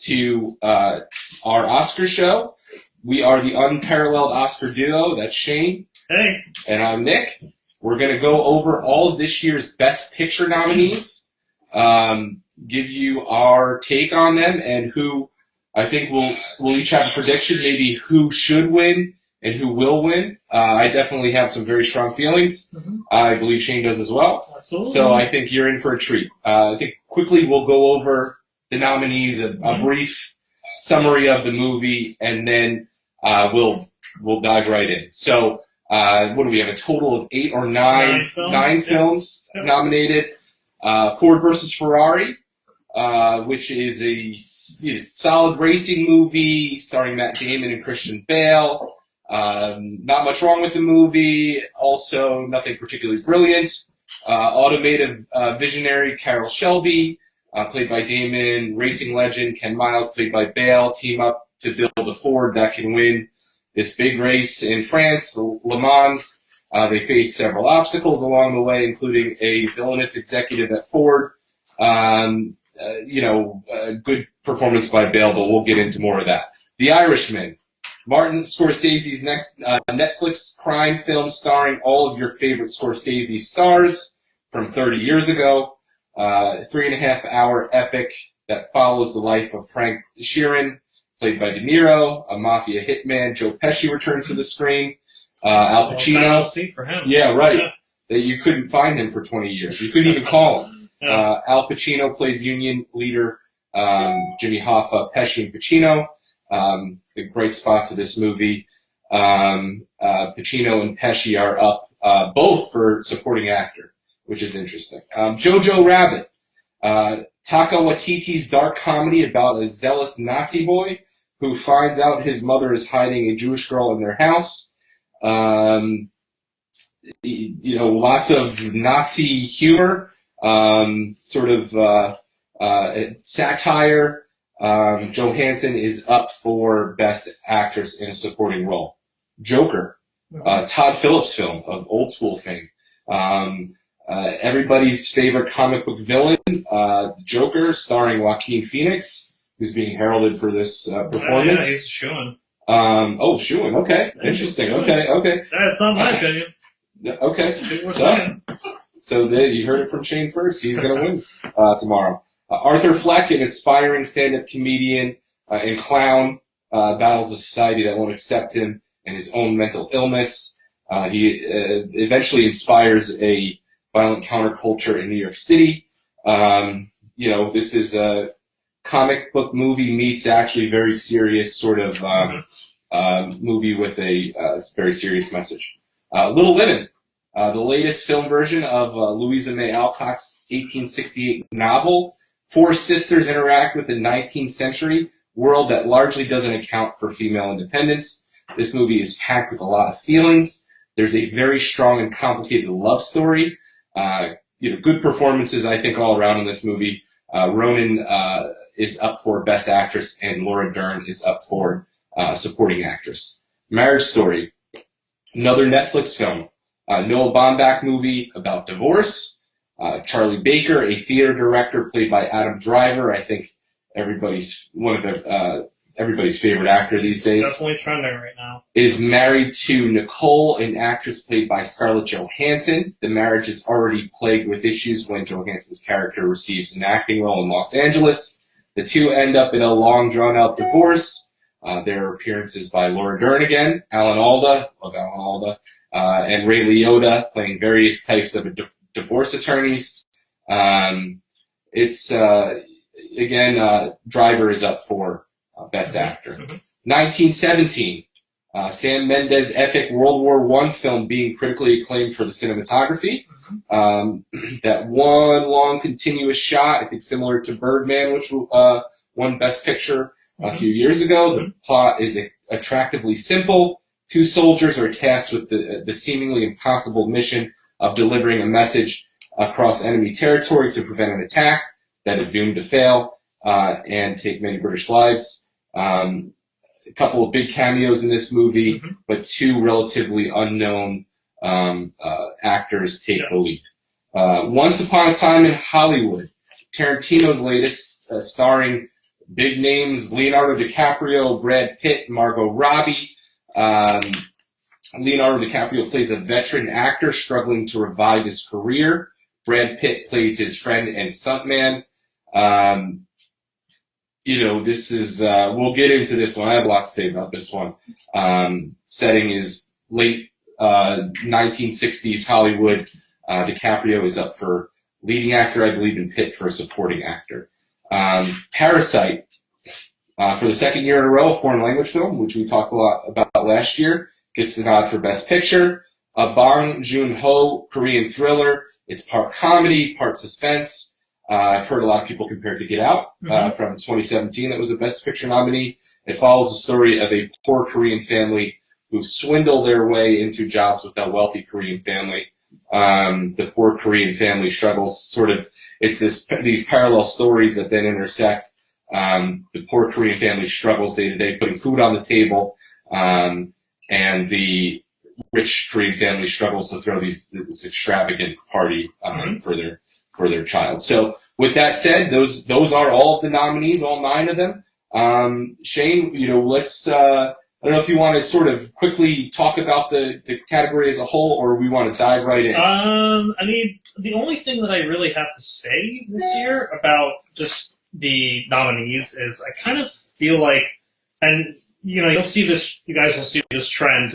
to our Oscar show. We are the unparalleled Oscar duo. That's Shane. Hey. And I'm Nick. We're going to go over all of this year's Best Picture nominees, give you our take on them, and who I think we'll each have a prediction, maybe who should win and who will win. I definitely have some very strong feelings. Mm-hmm. I believe Shane does as well. Absolutely. So I think you're in for a treat. I think quickly we'll go over the nominees, a brief summary of the movie, and then we'll dive right in. So what do we have? A total of 8 or 9 films nominated. Ford versus Ferrari, which is a solid racing movie starring Matt Damon and Christian Bale. Not much wrong with the movie. Also, nothing particularly brilliant. Automotive visionary Carroll Shelby, played by Damon. Racing legend Ken Miles, played by Bale, team up to build a Ford that can win this big race in France, Le Mans. They face several obstacles along the way, including a villainous executive at Ford. Good performance by Bale, but we'll get into more of that. The Irishman, Martin Scorsese's next Netflix crime film starring all of your favorite Scorsese stars from 30 years ago. 3.5-hour epic that follows the life of Frank Sheeran, played by De Niro, a mafia hitman. Joe Pesci returns to the screen. Al Pacino. Seat for him. Yeah, right. That you couldn't find him for 20 years. You couldn't even call him. Al Pacino plays union leader Jimmy Hoffa, Pesci, and Pacino. The bright spots of this movie. Pacino and Pesci are up both for supporting actor, which is interesting. Jojo Rabbit, Taika Waititi's dark comedy about a zealous Nazi boy who finds out his mother is hiding a Jewish girl in their house. Lots of Nazi humor, satire. Johansson is up for Best Actress in a Supporting Role. Joker, Todd Phillips' film of old school fame. Everybody's favorite comic book villain, Joker, starring Joaquin Phoenix, who's being heralded for this performance. Yeah, he's showing. Shooing. Okay, interesting. Okay. That's not my opinion. Okay. So you heard it from Shane first. He's going to win tomorrow. Arthur Fleck, an aspiring stand-up comedian and clown, battles a society that won't accept him and his own mental illness. He eventually inspires a violent counterculture in New York City. This is a comic book movie meets actually very serious sort of movie with a very serious message. Little Women, the latest film version of Louisa May Alcott's 1868 novel. 4 sisters interact with the 19th century world that largely doesn't account for female independence. This movie is packed with a lot of feelings. There's a very strong and complicated love story. Good performances, I think, all around in this movie. Ronan is up for Best Actress, and Laura Dern is up for Supporting Actress. Marriage Story, another Netflix film. Noah Baumbach movie about divorce. Charlie Baker, a theater director played by Adam Driver. I think everybody's favorite actor these days. Definitely trending right now. Is married to Nicole, an actress played by Scarlett Johansson. The marriage is already plagued with issues when Johansson's character receives an acting role in Los Angeles. The two end up in a long, drawn-out divorce. There are appearances by Laura Dern again, Alan Alda, and Ray Liotta playing various types of divorce attorneys. Driver is up for Best Actor. 1917, Sam Mendes' epic World War I film being critically acclaimed for the cinematography. That one long continuous shot, I think similar to Birdman, which won Best Picture a few years ago. The plot is attractively simple. 2 soldiers are tasked with the seemingly impossible mission of delivering a message across enemy territory to prevent an attack that is doomed to fail and take many British lives. A couple of big cameos in this movie, but 2 relatively unknown actors take the lead. Once Upon a Time in Hollywood, Tarantino's latest, starring big names: Leonardo DiCaprio, Brad Pitt, Margot Robbie. Leonardo DiCaprio plays a veteran actor struggling to revive his career. Brad Pitt plays his friend and stuntman. This is, we'll get into this one. I have a lot to say about this one. Setting is late 1960s Hollywood. DiCaprio is up for leading actor, I believe, and Pitt for supporting actor. Parasite, for the second year in a row, a foreign language film, which we talked a lot about last year, gets the nod for Best Picture. A Bong Joon-ho Korean thriller. It's part comedy, part suspense. I've heard a lot of people compare it to Get Out from 2017. That was a Best Picture nominee. It follows the story of a poor Korean family who swindle their way into jobs with a wealthy Korean family. The poor Korean family struggles. It's these parallel stories that then intersect. The poor Korean family struggles day to day, putting food on the table, and the rich Korean family struggles to throw this extravagant party for their child. So with that said, those are all of the nominees, all 9 of them. Shane, let's I don't know if you want to sort of quickly talk about the category as a whole, or we want to dive right in. The only thing that I really have to say this year about just the nominees is I kind of feel like, and you'll see this, you guys will see this trend,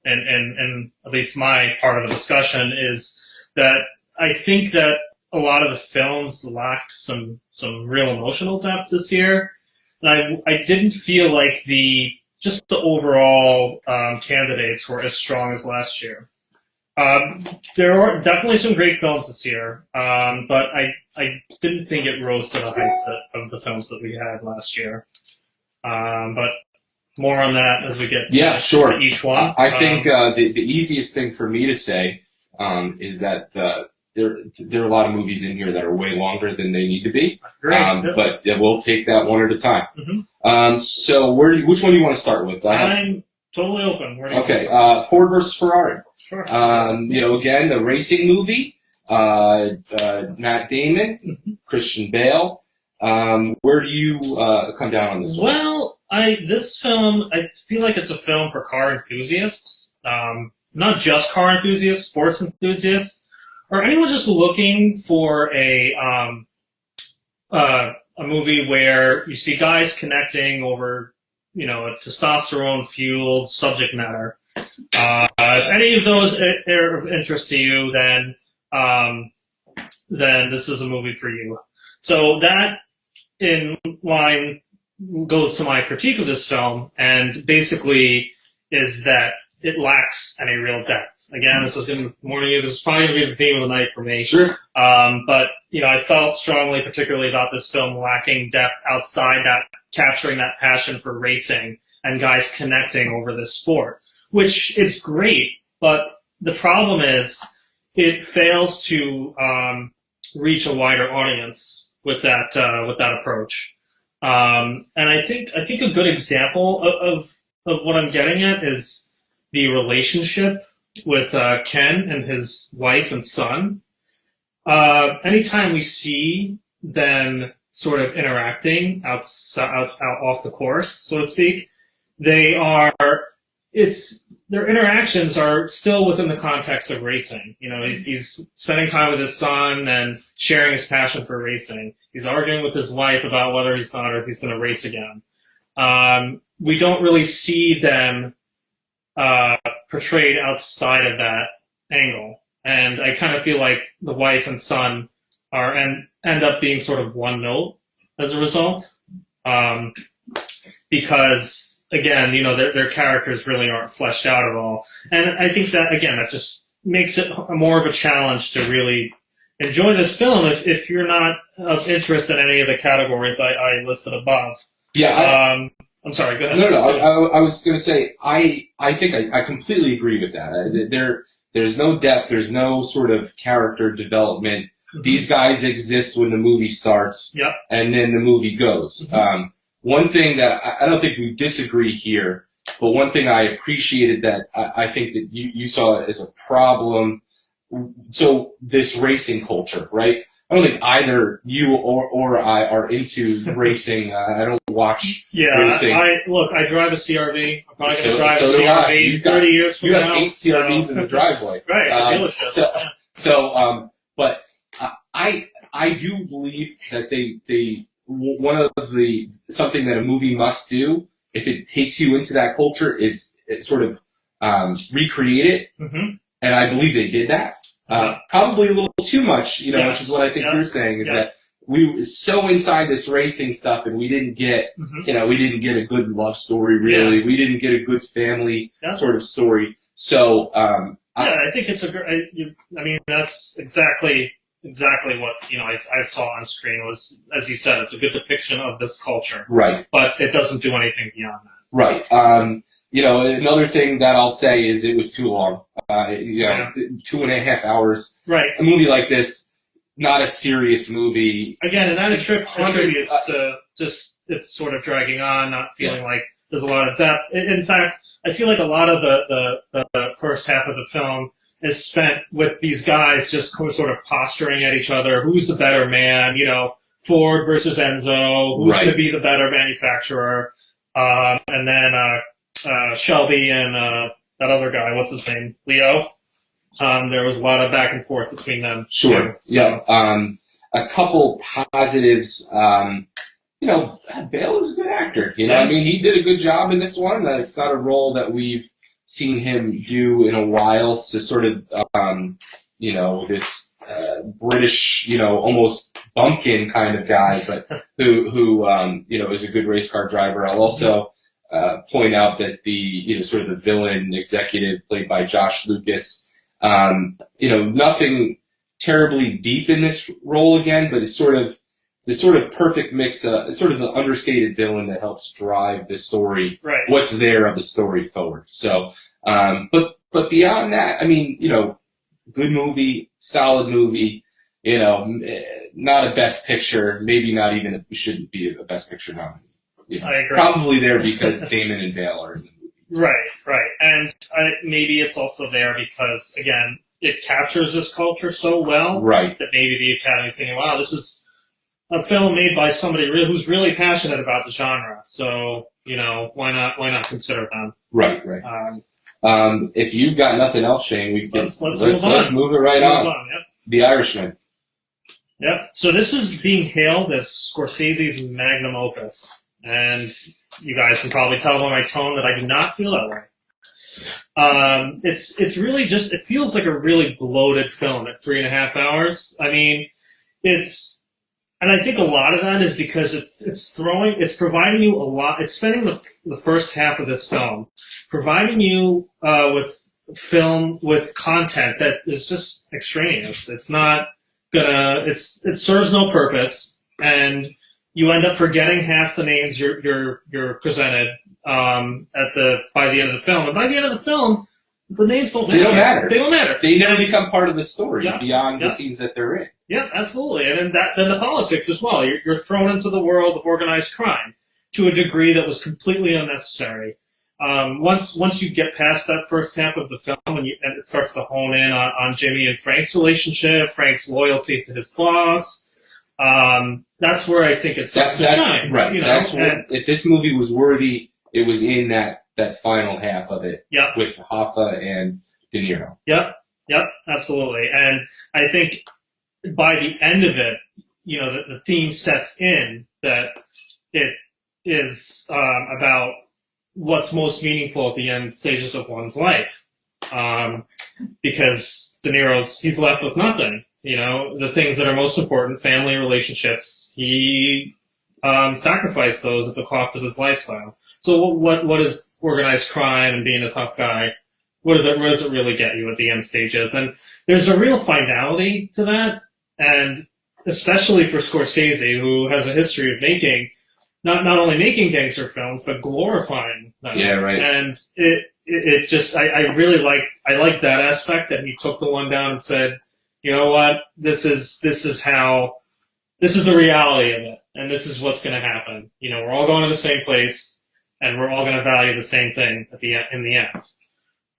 and at least my part of the discussion is that I think that a lot of the films lacked some real emotional depth this year, and I didn't feel like the overall candidates were as strong as last year. There are definitely some great films this year, but I didn't think it rose to the heights of the films that we had last year. But more on that as we get to each one. I think the easiest thing for me to say is that there are a lot of movies in here that are way longer than they need to be. But we'll take that one at a time. So which one do you want to start with? I'm totally open. Okay, Ford versus Ferrari. Sure. Again, the racing movie. Matt Damon, Christian Bale. Where do you come down on this one? Well, this film, I feel like it's a film for car enthusiasts. Not just car enthusiasts, sports enthusiasts, or anyone just looking for a movie where you see guys connecting over, a testosterone-fueled subject matter. If any of those are of interest to you, then this is a movie for you. So that, in line, goes to my critique of this film, and basically is that it lacks any real depth. Again, this is going to warn you. This is probably going to be the theme of the night for me. Sure. But I felt strongly, particularly about this film, lacking depth outside that, capturing that passion for racing and guys connecting over this sport, which is great. But the problem is, it fails to reach a wider audience with that approach. And I think a good example of what I'm getting at is the relationship with Ken and his wife and son. Anytime we see them sort of interacting out off the course, so to speak, their interactions are still within the context of racing. He's spending time with his son and sharing his passion for racing. He's arguing with his wife about whether he's not or if he's going to race again. We don't really see them portrayed outside of that angle. And I kind of feel like the wife and son end up being sort of one note as a result. Because, again, their characters really aren't fleshed out at all. And I think that, again, that just makes it more of a challenge to really enjoy this film if you're not of interest in any of the categories I listed above. Yeah. I'm sorry, go ahead. No. I was going to say, I think I completely agree with that. There's no depth. There's no sort of character development. Mm-hmm. These guys exist when the movie starts, and then the movie goes. Mm-hmm. One thing that I don't think we disagree here, but one thing I appreciated that I think that you saw as a problem. So this racing culture, right? I don't think either you or I are into racing. I don't watch racing. I drive a CRV. I'm probably going to drive so a do I. CRV 30 years from now. You have 8 CRVs in the driveway. Right, it's a dealership. But I do believe that one of the something that a movie must do if it takes you into that culture is sort of recreate it, and I believe they did that. Probably a little too much, which is what I think you're saying is that we were so inside this racing stuff, and we didn't get, we didn't get a good love story. Really, we didn't get a good family sort of story. So, I think it's I mean, that's exactly what I saw on screen. Was, as you said, it's a good depiction of this culture, right? But it doesn't do anything beyond that, right? Another thing that I'll say is it was too long. 2.5 hours. Right. A movie like this, not a serious movie. Again, and that attributes to just it's sort of dragging on, not feeling like there's a lot of depth. In fact, I feel like a lot of the first half of the film is spent with these guys just sort of posturing at each other. Who's the better man? Ford versus Enzo. Who's going to be the better manufacturer? And then Shelby and that other guy, what's his name? Leo. There was a lot of back and forth between them. Sure. Too, so. Yeah. A couple positives. Bale is a good actor. I mean, he did a good job in this one. It's not a role that we've seen him do in a while. So sort of, this British, almost bumpkin kind of guy, but who is a good race car driver. I'll also point out that the sort of the villain executive played by Josh Lucas. Nothing terribly deep in this role again, but it's sort of perfect mix. It's sort of the understated villain that helps drive the story. Right. What's there of the story forward. So, but beyond that, I mean, good movie, solid movie. Not a best picture. Maybe not even. It shouldn't be a best picture nominee. I agree. Probably there because Damon and Bale are in the movie. Right. And maybe it's also there because, again, it captures this culture so well that maybe the Academy's thinking, wow, this is a film made by somebody who's really passionate about the genre. So, why not consider them? Right. If you've got nothing else, Shane, let's move it right on. Yep. The Irishman. Yep. So this is being hailed as Scorsese's magnum opus. And you guys can probably tell by my tone that I do not feel that way. It's really it feels like a really bloated film at 3.5 hours. I mean, and I think a lot of that is because it's providing you a lot. It's spending the first half of this film providing you with content that is just extraneous. It's not it serves no purpose, and you end up forgetting half the names you're presented by the end of the film. And by the end of the film, the names don't matter. They don't matter. They never become part of the story beyond the scenes that they're in. Yeah, absolutely. And then the politics as well. You're thrown into the world of organized crime to a degree that was completely unnecessary. Once you get past that first half of the film and it starts to hone in on Jimmy and Frank's relationship, Frank's loyalty to his boss, that's where I think it starts to shine. Right. If this movie was worthy, it was in that final half of it with Hoffa and De Niro. Yep, absolutely. And I think by the end of it, the theme sets in that it is about what's most meaningful at the end stages of one's life. Because De Niro's, he's left with nothing. The things that are most important, family, relationships, he sacrificed those at the cost of his lifestyle. So what is organized crime and being a tough guy? What does it really get you at the end stages? And there's a real finality to that, and especially for Scorsese, who has a history of not only making gangster films but glorifying them. Yeah, right. And it just I really like that aspect that he took the one down and said, you know what, this is the reality of it, and this is what's going to happen. We're all going to the same place, and we're all going to value the same thing in the end.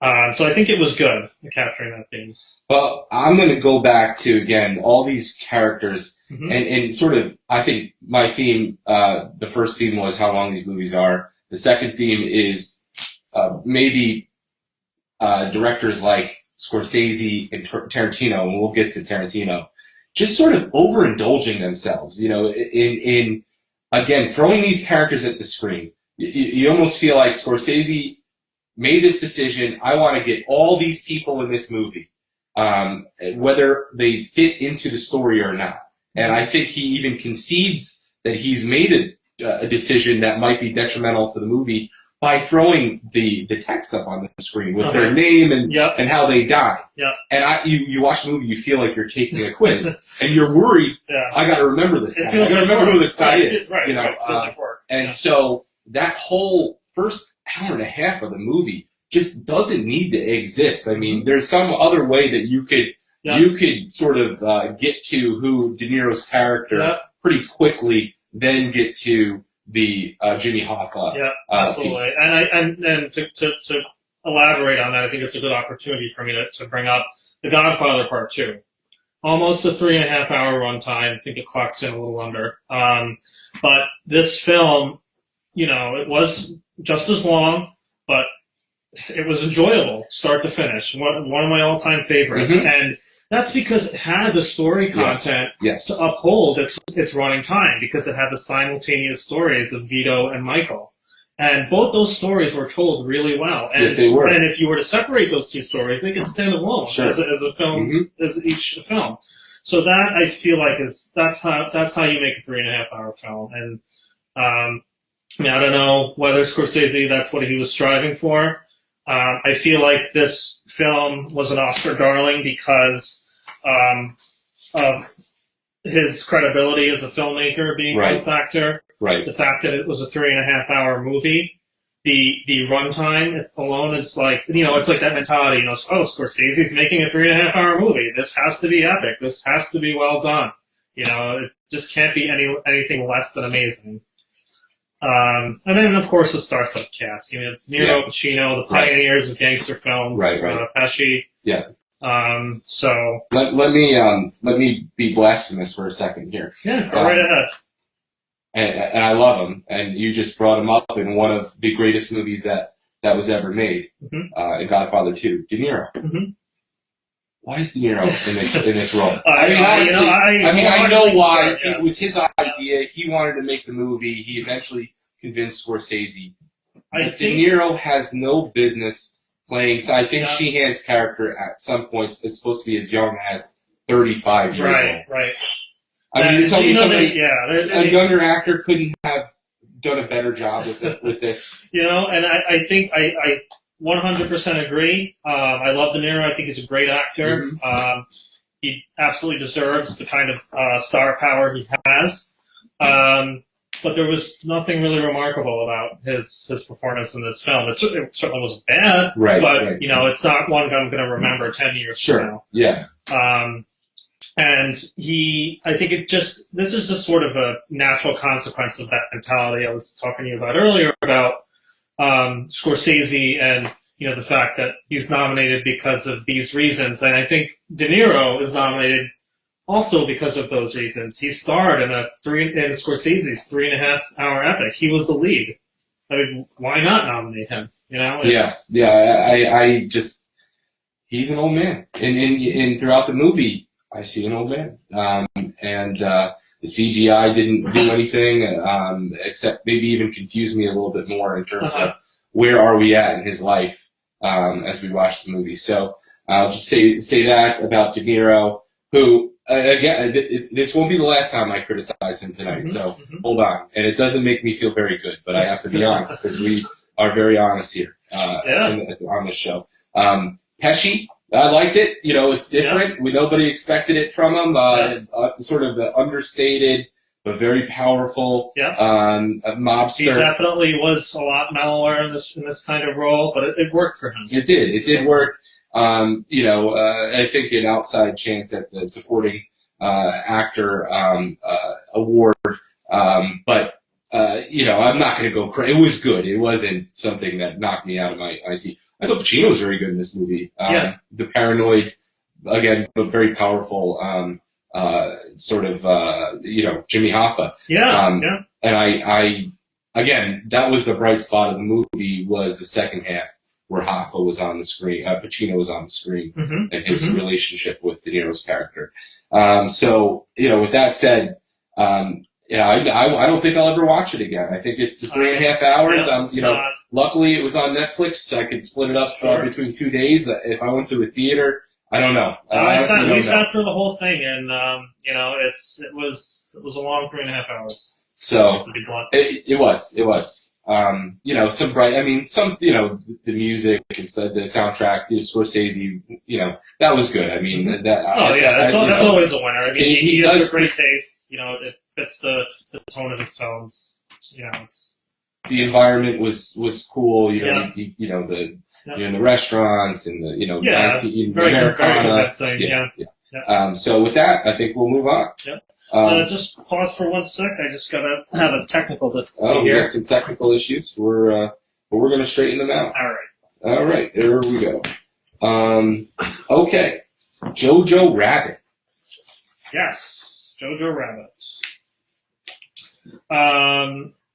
So I think it was good at capturing that theme. Well, I'm going to go back to, again, all these characters, and sort of, I think my theme, the first theme was how long these movies are. The second theme is maybe directors like Scorsese and Tarantino, and we'll get to Tarantino, just sort of overindulging themselves, in again, throwing these characters at the screen. You almost feel like Scorsese made this decision. I want to get all these people in this movie, whether they fit into the story or not. And I think he even concedes that he's made a decision that might be detrimental to the movie by throwing the text up on the screen with their name and how they died. Yep. And you watch the movie, you feel like you're taking a quiz, and you're worried. Yeah. I got to remember this guy. I got to remember who this guy is. Right. And so that whole first hour and a half of the movie just doesn't need to exist. I mean, there's some other way that you could sort of get to who De Niro's character pretty quickly, then get to the Jimmy Hoffa. Yeah, absolutely. Piece. And to elaborate on that, I think it's a good opportunity for me to bring up The Godfather Part 2. Almost a 3.5 hour runtime. I think it clocks in a little under. But this film, it was just as long, but it was enjoyable, start to finish. One of my all-time favorites. And that's because it had the story content to uphold its running time, because it had the simultaneous stories of Vito and Michael. And both those stories were told really well. And, yes, they were. And if you were to separate those two stories, they could stand alone as a film, as each film. So that, I feel like, that's how you make a 3.5 hour film. And I don't know whether Scorsese, that's what he was striving for. I feel like this film was an Oscar darling because of his credibility as a filmmaker being one factor. Right. The fact that it was a 3.5 hour movie. The runtime alone is like, it's like that mentality, Scorsese's making a 3.5 hour movie. This has to be epic. This has to be well done. It just can't be anything less than amazing. And then, of course, the star-studded cast. De Niro, Pacino, the pioneers of gangster films. Pesci. Yeah. So let me be blasphemous for a second here. Yeah, go right ahead. And I love him. And you just brought him up in one of the greatest movies that was ever made, in Godfather 2. De Niro. Why is De Niro in this role? I mean, honestly, I know why. It was his idea. He wanted to make the movie. He eventually convinced Scorsese. De Niro has no business playing. So I think Sheehan's character at some points is supposed to be as young as 35 years old. Right. I mean, you tell me a younger actor couldn't have done a better job with this. And I think I 100% agree. I love De Niro. I think he's a great actor. He absolutely deserves the kind of star power he has. But there was nothing really remarkable about his performance in this film. It certainly wasn't bad, but it's not one I'm going to remember 10 years from now. Yeah. And I think this is just sort of a natural consequence of that mentality I was talking to you about earlier about Scorsese and the fact that he's nominated because of these reasons. And I think De Niro is nominated also because of those reasons. He starred in Scorsese's 3.5 hour epic. He was the lead. I mean, why not nominate him? I just, he's an old man. And throughout the movie, I see an old man. The CGI didn't do anything, except maybe even confuse me a little bit more in terms of where are we at in his life, as we watch the movie. So I'll just say that about De Niro, who, again, this won't be the last time I criticize him tonight, so hold on. And it doesn't make me feel very good, but I have to be honest, because we are very honest here on this show. Pesci, I liked it. It's different. Nobody expected it from him. Sort of the understated but very powerful mobster. He definitely was a lot mellower in this kind of role, but it worked for him. It did. It did work. I think an outside chance at the supporting actor award. But I'm not going to go crazy. It was good. It wasn't something that knocked me out of my seat. I thought Pacino was very good in this movie. Yeah. The paranoid, again, but very powerful, sort of, Jimmy Hoffa. Yeah. And I, again, that was the bright spot of the movie, was the second half where Hoffa was on the screen, Pacino was on the screen, and his relationship with De Niro's character. So, with that said, I don't think I'll ever watch it again. I think it's 3.5 hours. Luckily it was on Netflix, so I could split it up between 2 days. If I went to a theater, I don't know. We sat through the whole thing, and it was a long 3.5 hours. So it was. Some bright. I mean, the music instead, the soundtrack, Scorsese. That was good. I mean, that's always a winner. I mean, he has a great taste. It fits the tone of his films. The environment was cool. The restaurants and the very Americana. Yeah. So with that, I think we'll move on. Yep. Just pause for 1 sec. I just gotta have a technical difficulty we here. got some technical issues. We're gonna straighten them out. All right. There we go. Okay. Jojo Rabbit. Yes, Jojo Rabbit.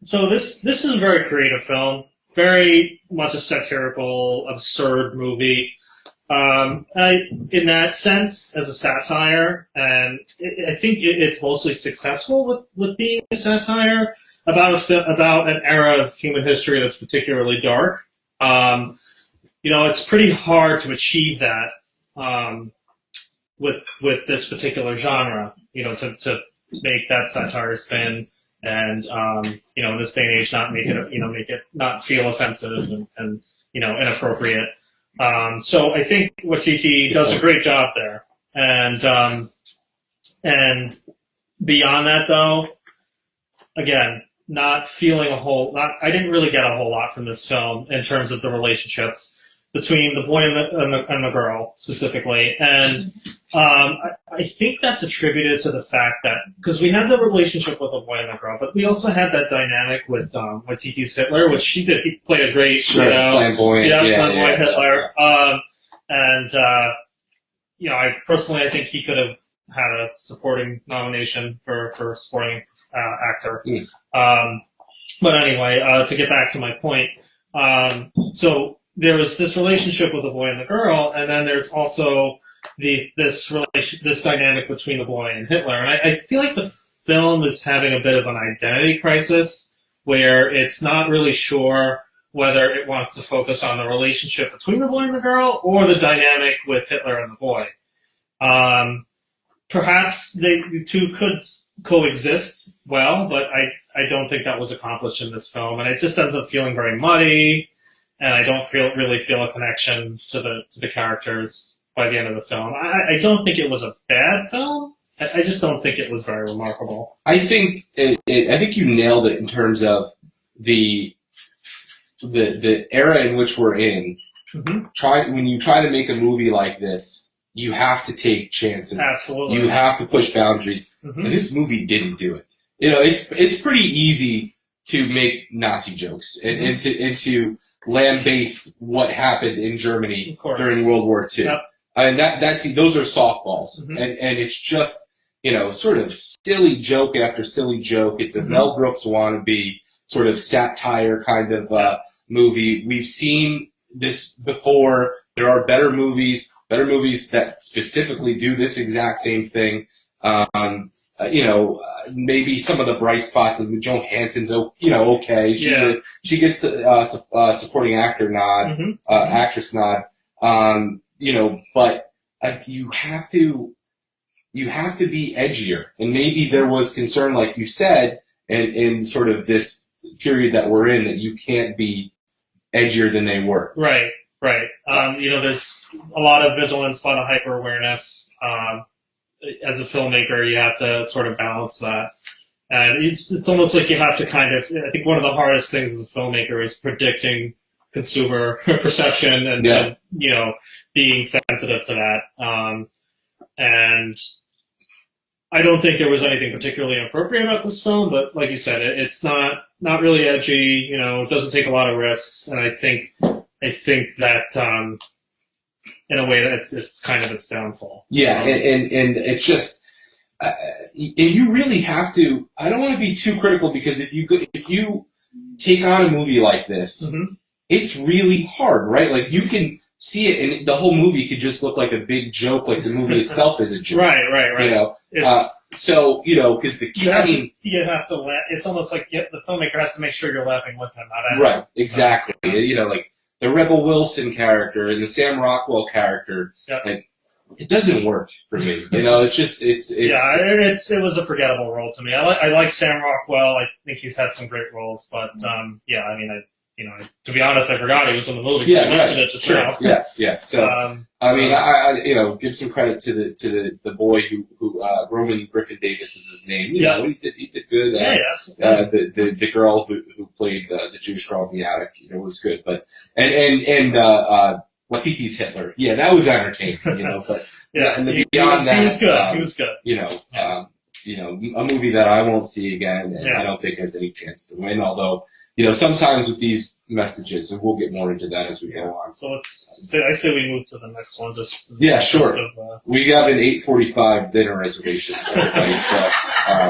So this is a very creative film, very much a satirical, absurd movie. In that sense, as a satire, and I think it's mostly successful with being a satire about an era of human history that's particularly dark. It's pretty hard to achieve that with this particular genre. To make that satire spin, and in this day and age, not make it not feel offensive and inappropriate. So I think Waititi does a great job there, and beyond that, though, again, not feeling I didn't really get a whole lot from this film in terms of the relationships between the boy and the girl specifically, and I think that's attributed to the fact that because we had the relationship with the boy and the girl, but we also had that dynamic with Waititi's Hitler, which he did. He played a great, flamboyant, flamboyant Hitler, I personally think he could have had a supporting nomination for supporting actor. But anyway, to get back to my point, so there was this relationship with the boy and the girl, and then there's also this dynamic between the boy and Hitler. And I feel like the film is having a bit of an identity crisis, where it's not really sure whether it wants to focus on the relationship between the boy and the girl or the dynamic with Hitler and the boy. Perhaps the two could coexist well, but I don't think that was accomplished in this film, and it just ends up feeling very muddy, and I don't really feel a connection to the characters by the end of the film. I don't think it was a bad film. I just don't think it was very remarkable. I think I think you nailed it in terms of the era in which we're in. When you try to make a movie like this, you have to take chances. Absolutely. You have to push boundaries. And this movie didn't do it. It's pretty easy to make Nazi jokes and to lambaste what happened in Germany during World War II. Yep. And those are softballs. And it's just, sort of silly joke after silly joke. It's a Mel Brooks wannabe sort of satire kind of movie. We've seen this before. There are better movies that specifically do this exact same thing. Maybe some of the bright spots of Joan Hanson's, okay. She gets a supporting actor nod, actress nod. But you have to be edgier. And maybe there was concern, like you said, in sort of this period that we're in, that you can't be edgier than they were. Right. There's a lot of vigilance, a lot of hyper awareness. As a filmmaker, you have to sort of balance that. And it's almost like you have to I think one of the hardest things as a filmmaker is predicting consumer perception and being sensitive to that. And I don't think there was anything particularly inappropriate about this film, but like you said, it's not really edgy, it doesn't take a lot of risks, and I think I think that in a way that it's kind of its downfall. Yeah, and it's just you really have to. I don't want to be too critical because if you take on a movie like this, it's really hard, right? Like you can see it, and the whole movie could just look like a big joke, like the movie itself is a joke. Right. You know, so because the game, you have to laugh. It's almost like the filmmaker has to make sure you're laughing with him, not at him. Right? Exactly. You know, like the Rebel Wilson character and the Sam Rockwell character, and it doesn't work for me. You know, it's it was a forgettable role to me. I like Sam Rockwell. I think he's had some great roles, but I mean, to be honest, I forgot he was in the movie. Yeah, I mentioned it just now. Yeah. So I mean, I give some credit to the boy who Roman Griffin Davis is his name. You know, he did good. The girl who played the Jewish girl in the attic, was good. But and Watiti's Hitler, that was entertaining. But beyond that, he was good. He was good. A movie that I won't see again, and I don't think has any chance to win. Although, sometimes with these messages, and we'll get more into that as we go on. So I say we move to the next one. Sure. We got an 8:45 dinner reservation, everybody. So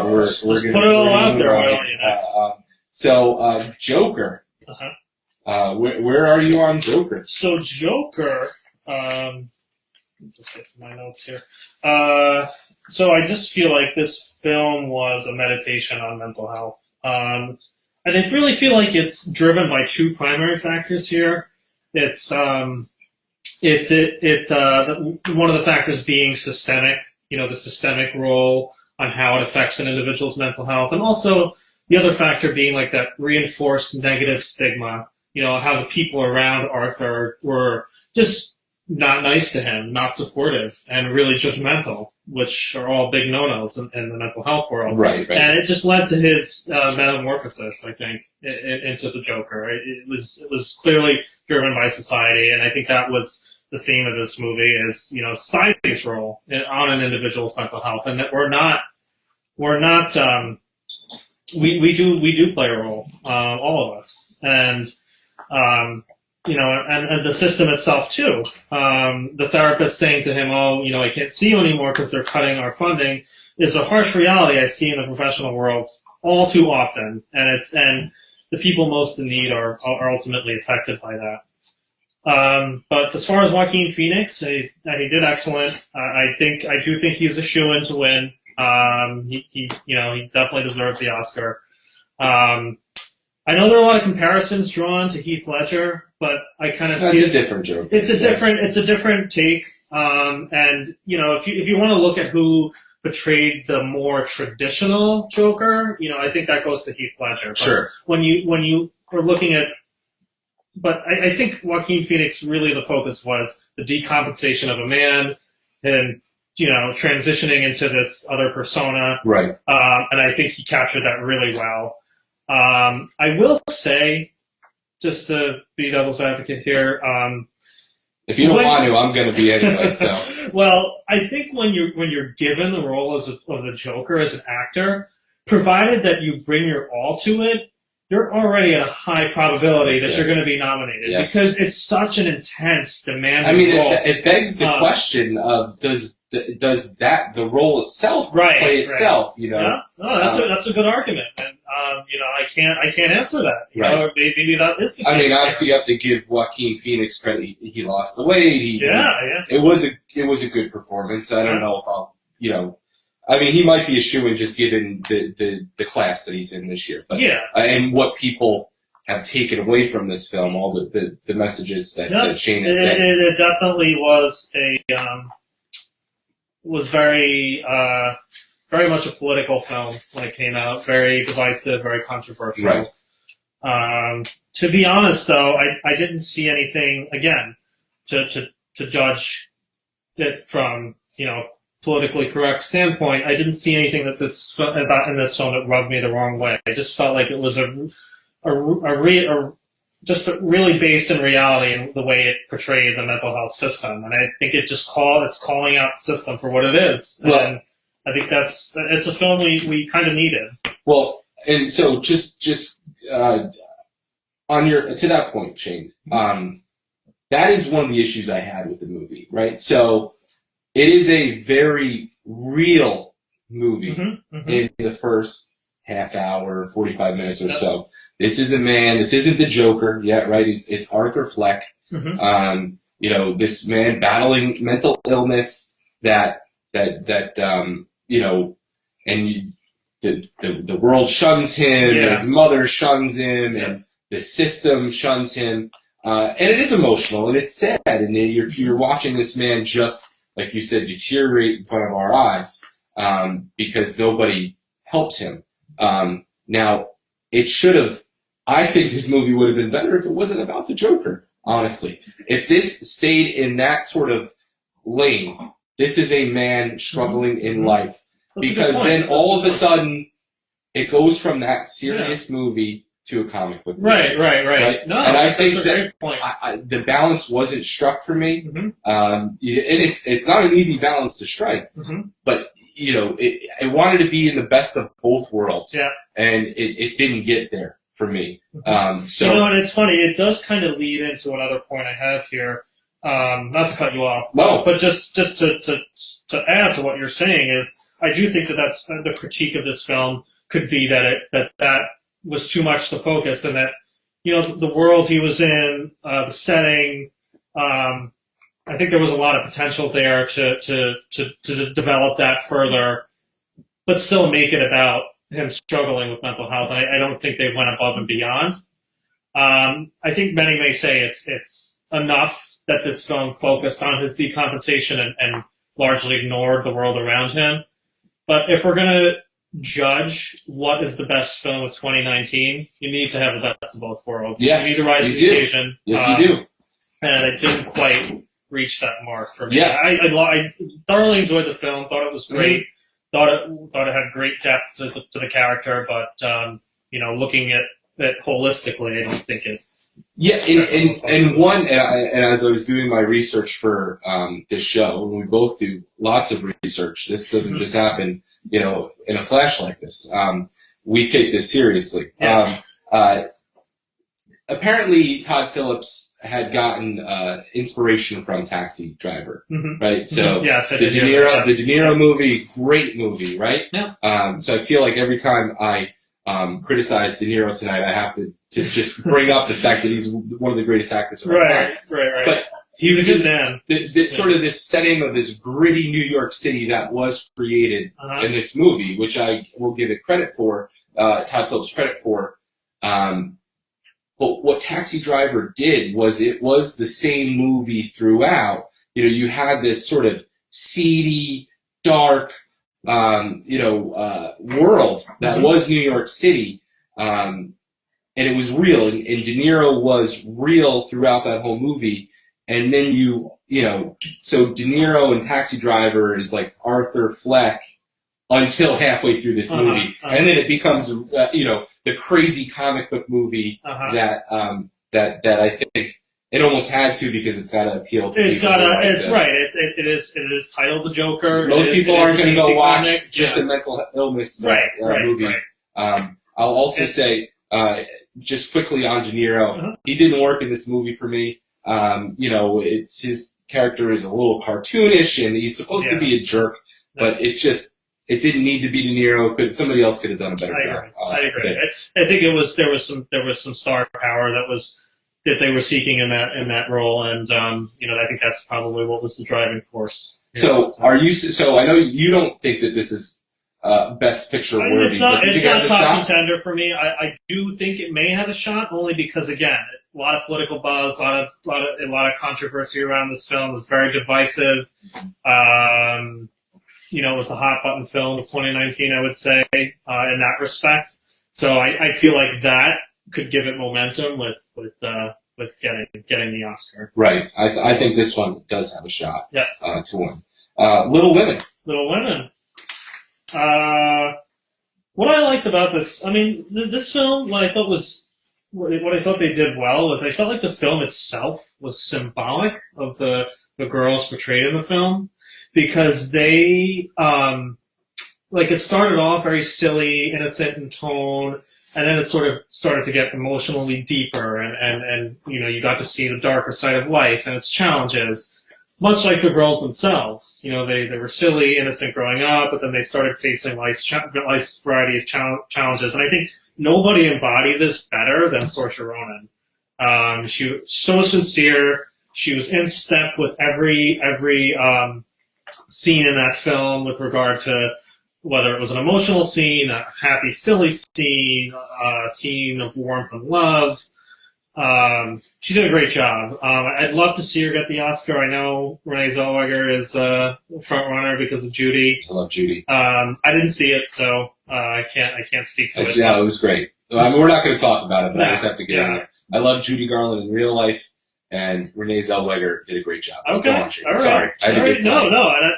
we're just gonna put it all out there. Why don't you? So Joker. Where are you on Joker? So Joker. Let me just get to my notes here. So I just feel like this film was a meditation on mental health. And I really feel like it's driven by two primary factors here. It's one of the factors being systemic, the systemic role on how it affects an individual's mental health, and also the other factor being like that reinforced negative stigma. How the people around Arthur were just not nice to him, not supportive, and really judgmental, which are all big no-nos in the mental health world. Right. And it just led to his metamorphosis, I think, into the Joker. It was clearly driven by society, and I think that was the theme of this movie is, society's role on an individual's mental health, and that we do play a role, all of us, and and the system itself too. The therapist saying to him, I can't see you anymore because they're cutting our funding, is a harsh reality I see in the professional world all too often. And the people most in need are ultimately affected by that. But as far as Joaquin Phoenix, he did excellent. I do think he's a shoo-in to win. He definitely deserves the Oscar. I know there are a lot of comparisons drawn to Heath Ledger, but I kind of feel it's a different joke. It's a different take. And if you want to look at who portrayed the more traditional Joker, I think that goes to Heath Ledger. But sure. When you are looking at, but I think Joaquin Phoenix, really the focus was the decompensation of a man and transitioning into this other persona. Right. And I think he captured that really well. I will say, just to be devil's advocate here, if you don't want to, I'm going to be anyway. So, well, I think when you're given the role of the Joker as an actor, provided that you bring your all to it, you're already at a high probability that you're going to be nominated because it's such an intense, demanding role. It begs the question of does the role itself play itself? Yeah, no, that's a good argument, and I can't answer that. Maybe that is the case. I mean, obviously you have to give Joaquin Phoenix credit. He lost the weight. It was a good performance. I don't know if I'll I mean, he might be a shoo-in just given the class that he's in this year. But and what people have taken away from this film, all the messages that Shane has said. It definitely was was very much a political film when it came out. Very divisive, very controversial. Right. To be honest, though, I didn't see anything again to judge it from politically correct standpoint. I didn't see anything that's about in this film that rubbed me the wrong way. I just felt like it was just really based in reality and the way it portrayed the mental health system. And I think it's calling out the system for what it is. And I think it's a film we kind of needed. Well, and so just on to that point, Shane, that is one of the issues I had with the movie, right? So it is a very real movie in the first half hour, 45 minutes or so. This is a man, this isn't the Joker yet, right? It's Arthur Fleck. You know, this man battling mental illness that you know, and the world shuns him, and his mother shuns him, and the system shuns him. And it is emotional, and it's sad, and you're watching this man just, like you said, deteriorate in front of our eyes, because nobody helps him. Now, it should have, I think this movie would have been better if it wasn't about the Joker, honestly. If this stayed in that sort of lane, this is a man struggling in life. Because then all of a sudden, it goes from that serious movie to a comic book movie. Right. No, and I think that's a great point. the balance wasn't struck for me. And it's not an easy balance to strike. But, you know, it wanted to be in the best of both worlds. And it didn't get there for me. So, you know, and it's funny, it does kind of lead into another point I have here. Not to cut you off, but just to add to what you're saying is, I do think that's the critique of this film could be that was too much the focus, and that, you know, the world he was in, the setting. I think there was a lot of potential there to develop that further, but still make it about him struggling with mental health. And I don't think they went above and beyond. I think many may say it's enough that this film focused on his decompensation and largely ignored the world around him. But if we're going to judge what is the best film of 2019, you need to have the best of both worlds. Yes, you need to rise to the occasion. Yes, you do. And it didn't quite reach that mark for me. Yeah. I thoroughly enjoyed the film. Thought it was great. Thought it had great depth to the character. But you know, looking at it holistically, I don't think it. Yeah, and as I was doing my research for this show, and we both do lots of research. This doesn't just happen, you know, in a flash like this. We take this seriously. Apparently, Todd Phillips had gotten inspiration from Taxi Driver, right? So the De Niro movie, great movie, right? Yeah. So I feel like every time I criticize De Niro tonight, I have to just bring up the fact that he's one of the greatest actors of all time. Right. But he was a good man. Sort of this setting of this gritty New York City that was created in this movie, which I will give it credit for, Todd Phillips credit for. But what Taxi Driver did was it was the same movie throughout. You know, you had this sort of seedy, dark, world that was New York City, and it was real, and De Niro was real throughout that whole movie. And then so De Niro in Taxi Driver is like Arthur Fleck until halfway through this movie, and then it becomes the crazy comic book movie that I think it almost had to, because it's got to appeal to people. It is titled The Joker. Most people aren't going to go watch just a mental illness movie. I'll also say, just quickly on De Niro, he didn't work in this movie for me. It's his character is a little cartoonish, and he's supposed to be a jerk, but it didn't need to be De Niro. Somebody else could have done a better job. I agree. I think there was some star power that they were seeking in that role, and I think that's probably what was the driving force. So I know you don't think that this is Best Picture worthy. It's not top contender for me. I do think it may have a shot, only because, again, a lot of political buzz, a lot of controversy around this film. It was very divisive. It was the hot button film of 2019, I would say, in that respect. So I feel like that could give it momentum with getting the Oscar. Right. I think this one does have a shot to win. Little Women. What I liked about this, this film, what I thought they did well was I felt like the film itself was symbolic of the girls portrayed in the film, because they, it started off very silly, innocent in tone, and then it sort of started to get emotionally deeper, and you know, you got to see the darker side of life and its challenges, much like the girls themselves. You know, they were silly, innocent growing up, but then they started facing life's variety of challenges, and I think nobody embodied this better than Saoirse Ronan. She was so sincere. She was in step with every scene in that film with regard to whether it was an emotional scene, a happy, silly scene, a scene of warmth and love. She did a great job. I'd love to see her get the Oscar. I know Renee Zellweger is a front runner because of Judy. I love Judy. I didn't see it, so I can't speak to it. Yeah, it was great. I mean, we're not going to talk about it, but I Nah, just have to get in there. I love Judy Garland in real life, and Renee Zellweger did a great job. Okay, all right. Sorry,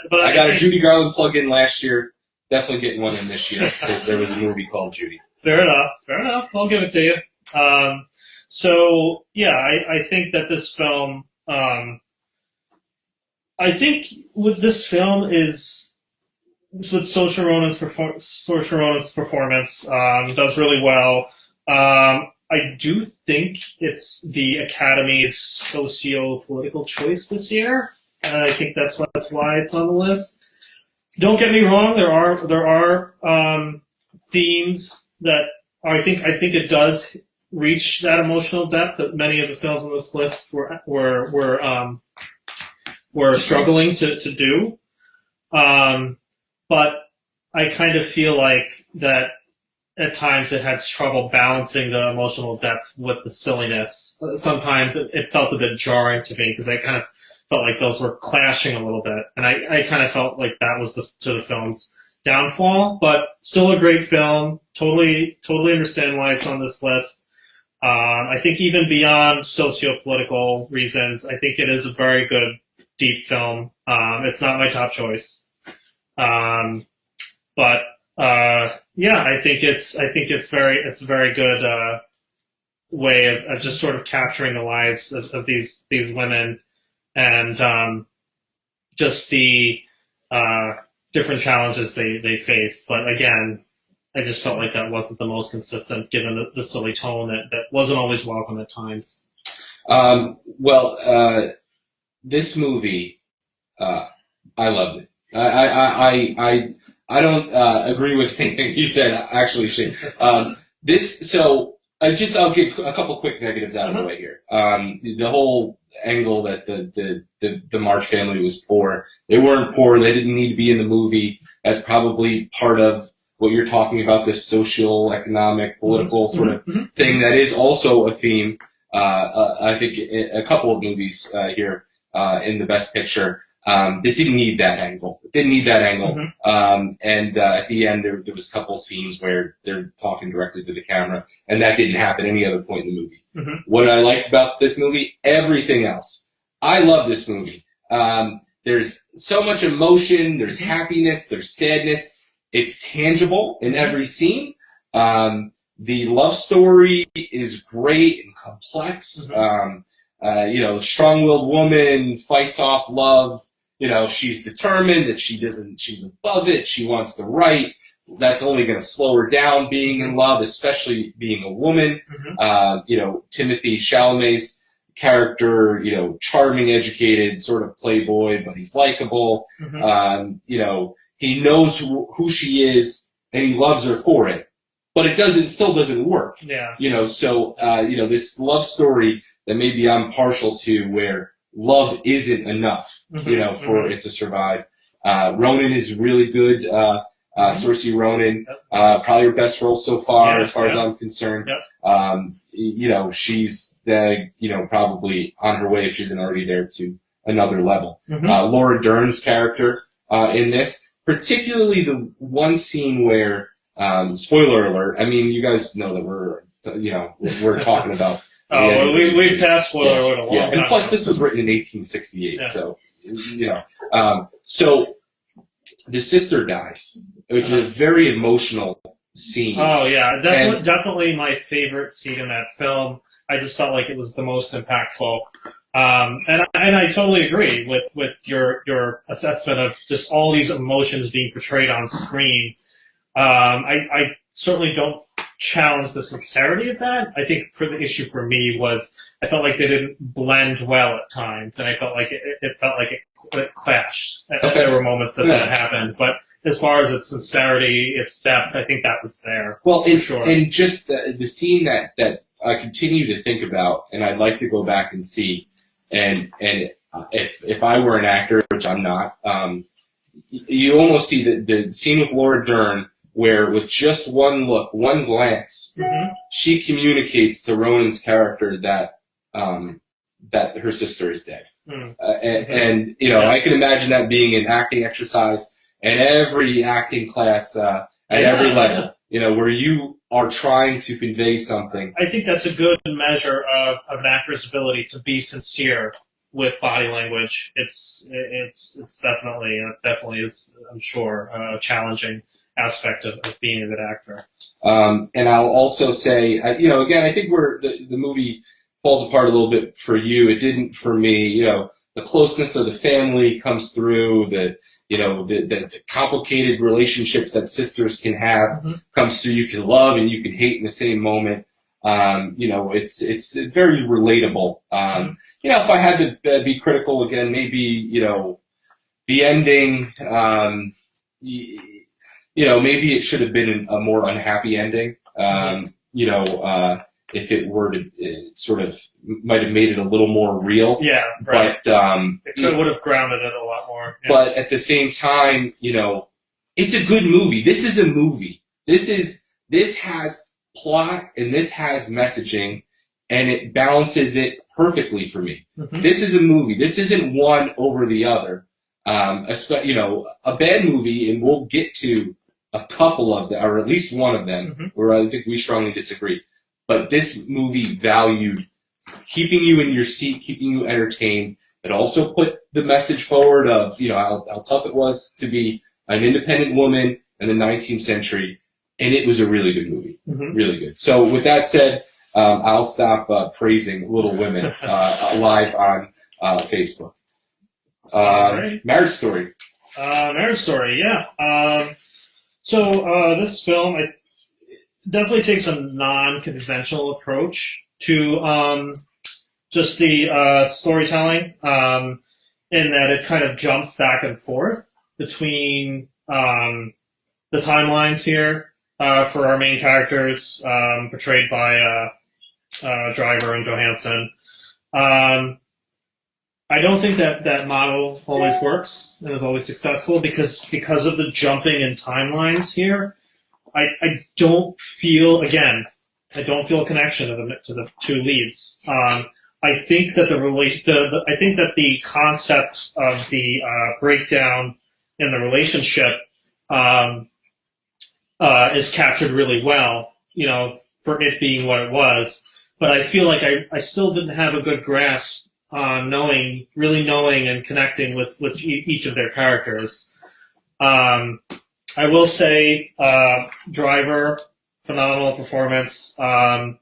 But I got a Judy Garland plug in last year. Definitely getting one in this year because there was a movie called Judy. Fair enough. I'll give it to you. So yeah, I think that this film, I think with this film is with Saoirse Ronan's performance does really well. I do think it's the Academy's socio-political choice this year, and I think that's why it's on the list. Don't get me wrong, there are themes that I think it does reach that emotional depth that many of the films on this list were struggling to do. But I kind of feel like that at times it had trouble balancing the emotional depth with the silliness. Sometimes it felt a bit jarring to me because I kind of felt like those were clashing a little bit, and I kind of felt like that was to the film's downfall. But still a great film. Totally understand why it's on this list. I think even beyond socio-political reasons, I think it is a very good, deep film. It's not my top choice, but yeah, I think it's a very good way of just sort of capturing the lives of these women and just the different challenges they faced. But again, I just felt like that wasn't the most consistent given the silly tone that wasn't always welcome at times. This movie, I loved it. I don't agree with anything you said, actually, Shane. I'll get a couple quick negatives out of the way here. The whole angle that the March family was poor. They weren't poor. They didn't need to be in the movie. That's probably part of what you're talking about, this social, economic, political sort of thing that is also a theme. I think a couple of movies here in the Best Picture that didn't need that angle. And at the end, there was a couple scenes where they're talking directly to the camera, and that didn't happen any other point in the movie. What I liked about this movie, everything else. I love this movie. There's so much emotion. There's happiness. There's sadness. It's tangible in every scene. The love story is great and complex. Strong-willed woman fights off love. She's determined that she's above it. She wants the right. That's only going to slow her down being in love, especially being a woman. Timothée Chalamet's character, charming, educated, sort of playboy, but he's likable. He knows who she is and he loves her for it, but it still doesn't work. Yeah. This love story that maybe I'm partial to where love isn't enough, for it to survive. Ronan is really good. Saoirse Ronan, probably her best role so far, as far as I'm concerned. She's probably on her way, if she isn't already there, to another level. Laura Dern's character in this, particularly the one scene where, spoiler alert, I mean, you guys know that we're talking about. We've passed spoiler alert a long time. And plus, this was written in 1868, so so the sister dies, which is a very emotional scene. Oh yeah, definitely my favorite scene in that film. I just felt like it was the most impactful, and I totally agree with your assessment of just all these emotions being portrayed on screen. I certainly don't challenge the sincerity of that. I think for the issue for me was I felt like they didn't blend well at times, and I felt like it felt like it clashed. Okay. There were moments that happened, but as far as its sincerity, its depth, I think that was there. Well, for sure. And just the scene that I continue to think about, and I'd like to go back and see, and if I were an actor, which I'm not, you almost see the scene with Laura Dern where with just one look, one glance, she communicates to Ronan's character that that her sister is dead. And you know, I can imagine that being an acting exercise in every acting class at every level. You know, where you are trying to convey something. I think that's a good measure of an actor's ability to be sincere with body language. It's definitely is, I'm sure, a challenging aspect of being a good actor. And I'll also say, you know, again, I think the movie falls apart a little bit for you. It didn't for me. You know, the closeness of the family comes through. The complicated relationships that sisters can have comes through. You can love and you can hate in the same moment. You know, it's very relatable. You know, if I had to be critical again, maybe, you know, the ending, you know, maybe it should have been a more unhappy ending. You know, if it were to sort of might have made it a little more real. Yeah, right. But it would have grounded it a lot more. Yeah. But at the same time, you know, it's a good movie. This is a movie. This has plot and this has messaging, and it balances it perfectly for me. This is a movie. This isn't one over the other. You know, a bad movie, and we'll get to a couple of them, or at least one of them, where I think we strongly disagree. But this movie valued keeping you in your seat, keeping you entertained. It also put the message forward of, you know, how tough it was to be an independent woman in the 19th century. And it was a really good movie. Really good. So with that said, I'll stop praising Little Women live on Facebook. Right. Marriage Story. Marriage Story, yeah. So this film, it definitely takes a non-conventional approach to just the storytelling, in that it kind of jumps back and forth between the timelines here for our main characters, portrayed by Driver and Johansson. I don't think that model always works and is always successful because of the jumping in timelines here. I don't feel a connection to the two leads. I think that I think that the concept of the breakdown in the relationship is captured really well, you know, for it being what it was. But I feel like I still didn't have a good grasp on really knowing and connecting with each of their characters. I will say, Driver, phenomenal performance. I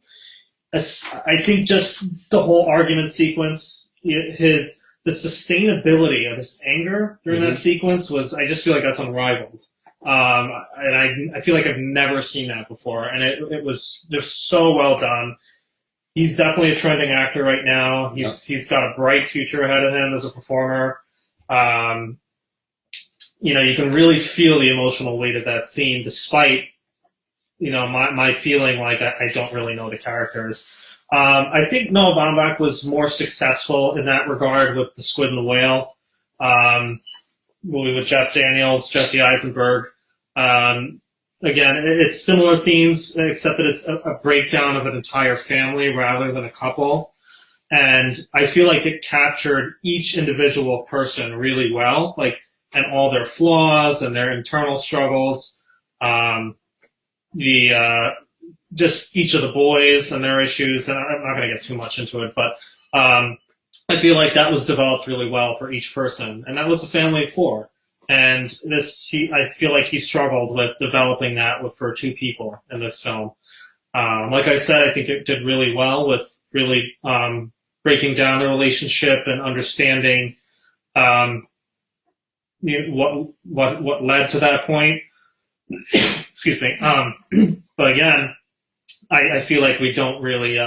think just the whole argument sequence, the sustainability of his anger during that sequence I just feel like that's unrivaled. And I feel like I've never seen that before, and it was just so well done. He's definitely a trending actor right now. He's got a bright future ahead of him as a performer. You know, you can really feel the emotional weight of that scene, despite, you know, my feeling like I don't really know the characters. I think Noah Baumbach was more successful in that regard with The Squid and the Whale, movie with Jeff Daniels, Jesse Eisenberg. Again, it's similar themes, except that it's a breakdown of an entire family rather than a couple. And I feel like it captured each individual person really well, like, and all their flaws and their internal struggles. Just each of the boys and their issues, and I'm not going to get too much into it, but I feel like that was developed really well for each person, and that was a family of four. And I feel like he struggled with developing that for two people in this film. Like I said, I think it did really well with really breaking down the relationship and understanding what led to that point. Excuse me. But again, I feel like we don't really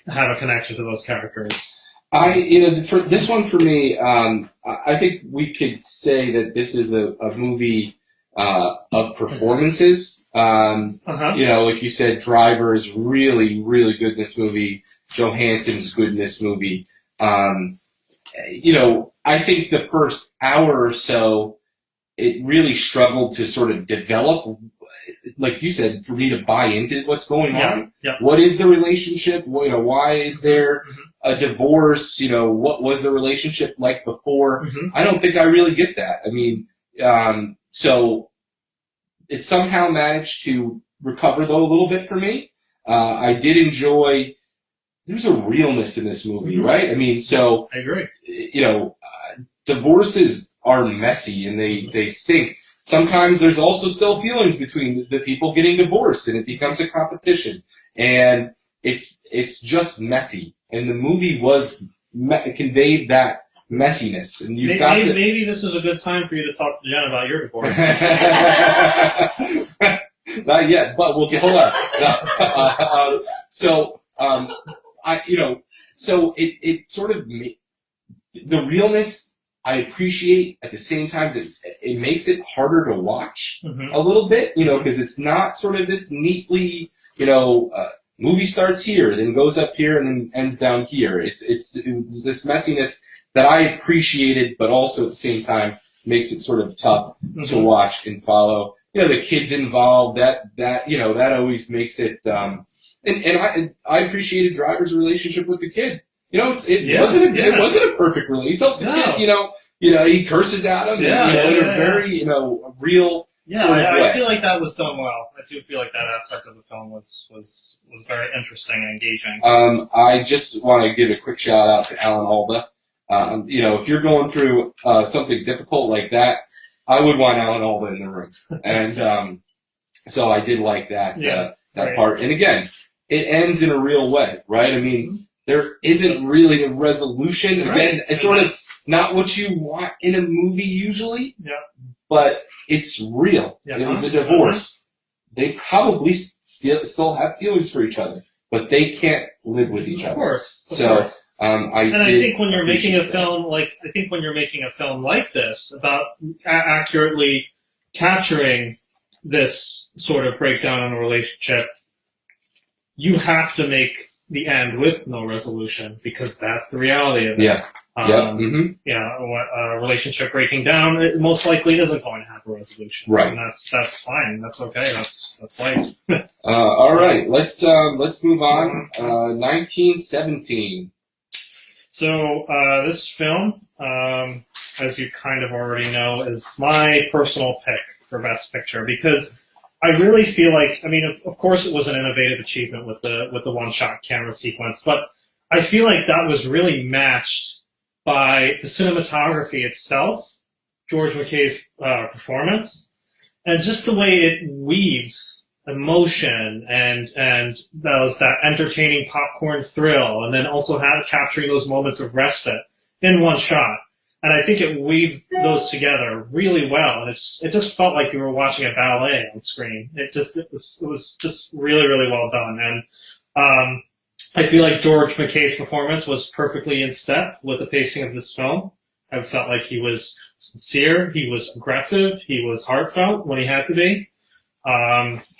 have a connection to those characters. For this one for me, I think we could say that this is a movie of performances. Like you said, Driver is really, really good in this movie. Johansson's good in this movie. I think the first hour or so, it really struggled to sort of develop, like you said, for me to buy into what's going on. Yeah. What is the relationship? Why is there a divorce? What was the relationship like before? I don't think I really get that. I mean, so it somehow managed to recover though a little bit for me. I did enjoy. There's a realness in this movie, right? I mean, so I agree. Divorces are messy and they stink. Sometimes there's also still feelings between the people getting divorced, and it becomes a competition, and it's just messy. And the movie conveyed that messiness. And maybe this is a good time for you to talk to Jen about your divorce. Not yet, but we'll hold on. So it sort of the realness. I appreciate at the same time it makes it harder to watch a little bit, because it's not sort of this neatly, movie starts here, then goes up here, and then ends down here. It's this messiness that I appreciated, but also at the same time makes it sort of tough to watch and follow. The kids involved, that always makes it. And I appreciated Driver's relationship with the kid. It wasn't a perfect relationship. He tells the kid, he curses at him, in a very, real sort of way. I feel like that was done well. I do feel like that aspect of the film was very interesting and engaging. I just want to give a quick shout out to Alan Alda. If you're going through something difficult like that, I would want Alan Alda in the room. And so I did like that part. And again, it ends in a real way, right? I mean, there isn't really a resolution. Again, it's sort of not what you want in a movie usually, but it's real. It was a divorce. They probably still have feelings for each other, but they can't live with each other. Of course. I think when you're making a film like this, about accurately capturing this sort of breakdown in a relationship, you have to make the end with no resolution, because that's the reality of it. A relationship breaking down, it most likely isn't going to have a resolution. Right. And that's fine. That's okay. That's life. All right. Let's move on. 1917. So this film, as you kind of already know, is my personal pick for Best Picture, because I really feel like, I mean, of course it was an innovative achievement with the one-shot camera sequence, but I feel like that was really matched by the cinematography itself, George McKay's performance, and just the way it weaves emotion and that entertaining popcorn thrill, and then also capturing those moments of respite in one shot. And I think it weaved those together really well. And it just felt like you were watching a ballet on screen. It was just really, really well done. And I feel like George McKay's performance was perfectly in step with the pacing of this film. I felt like he was sincere, he was aggressive, he was heartfelt when he had to be.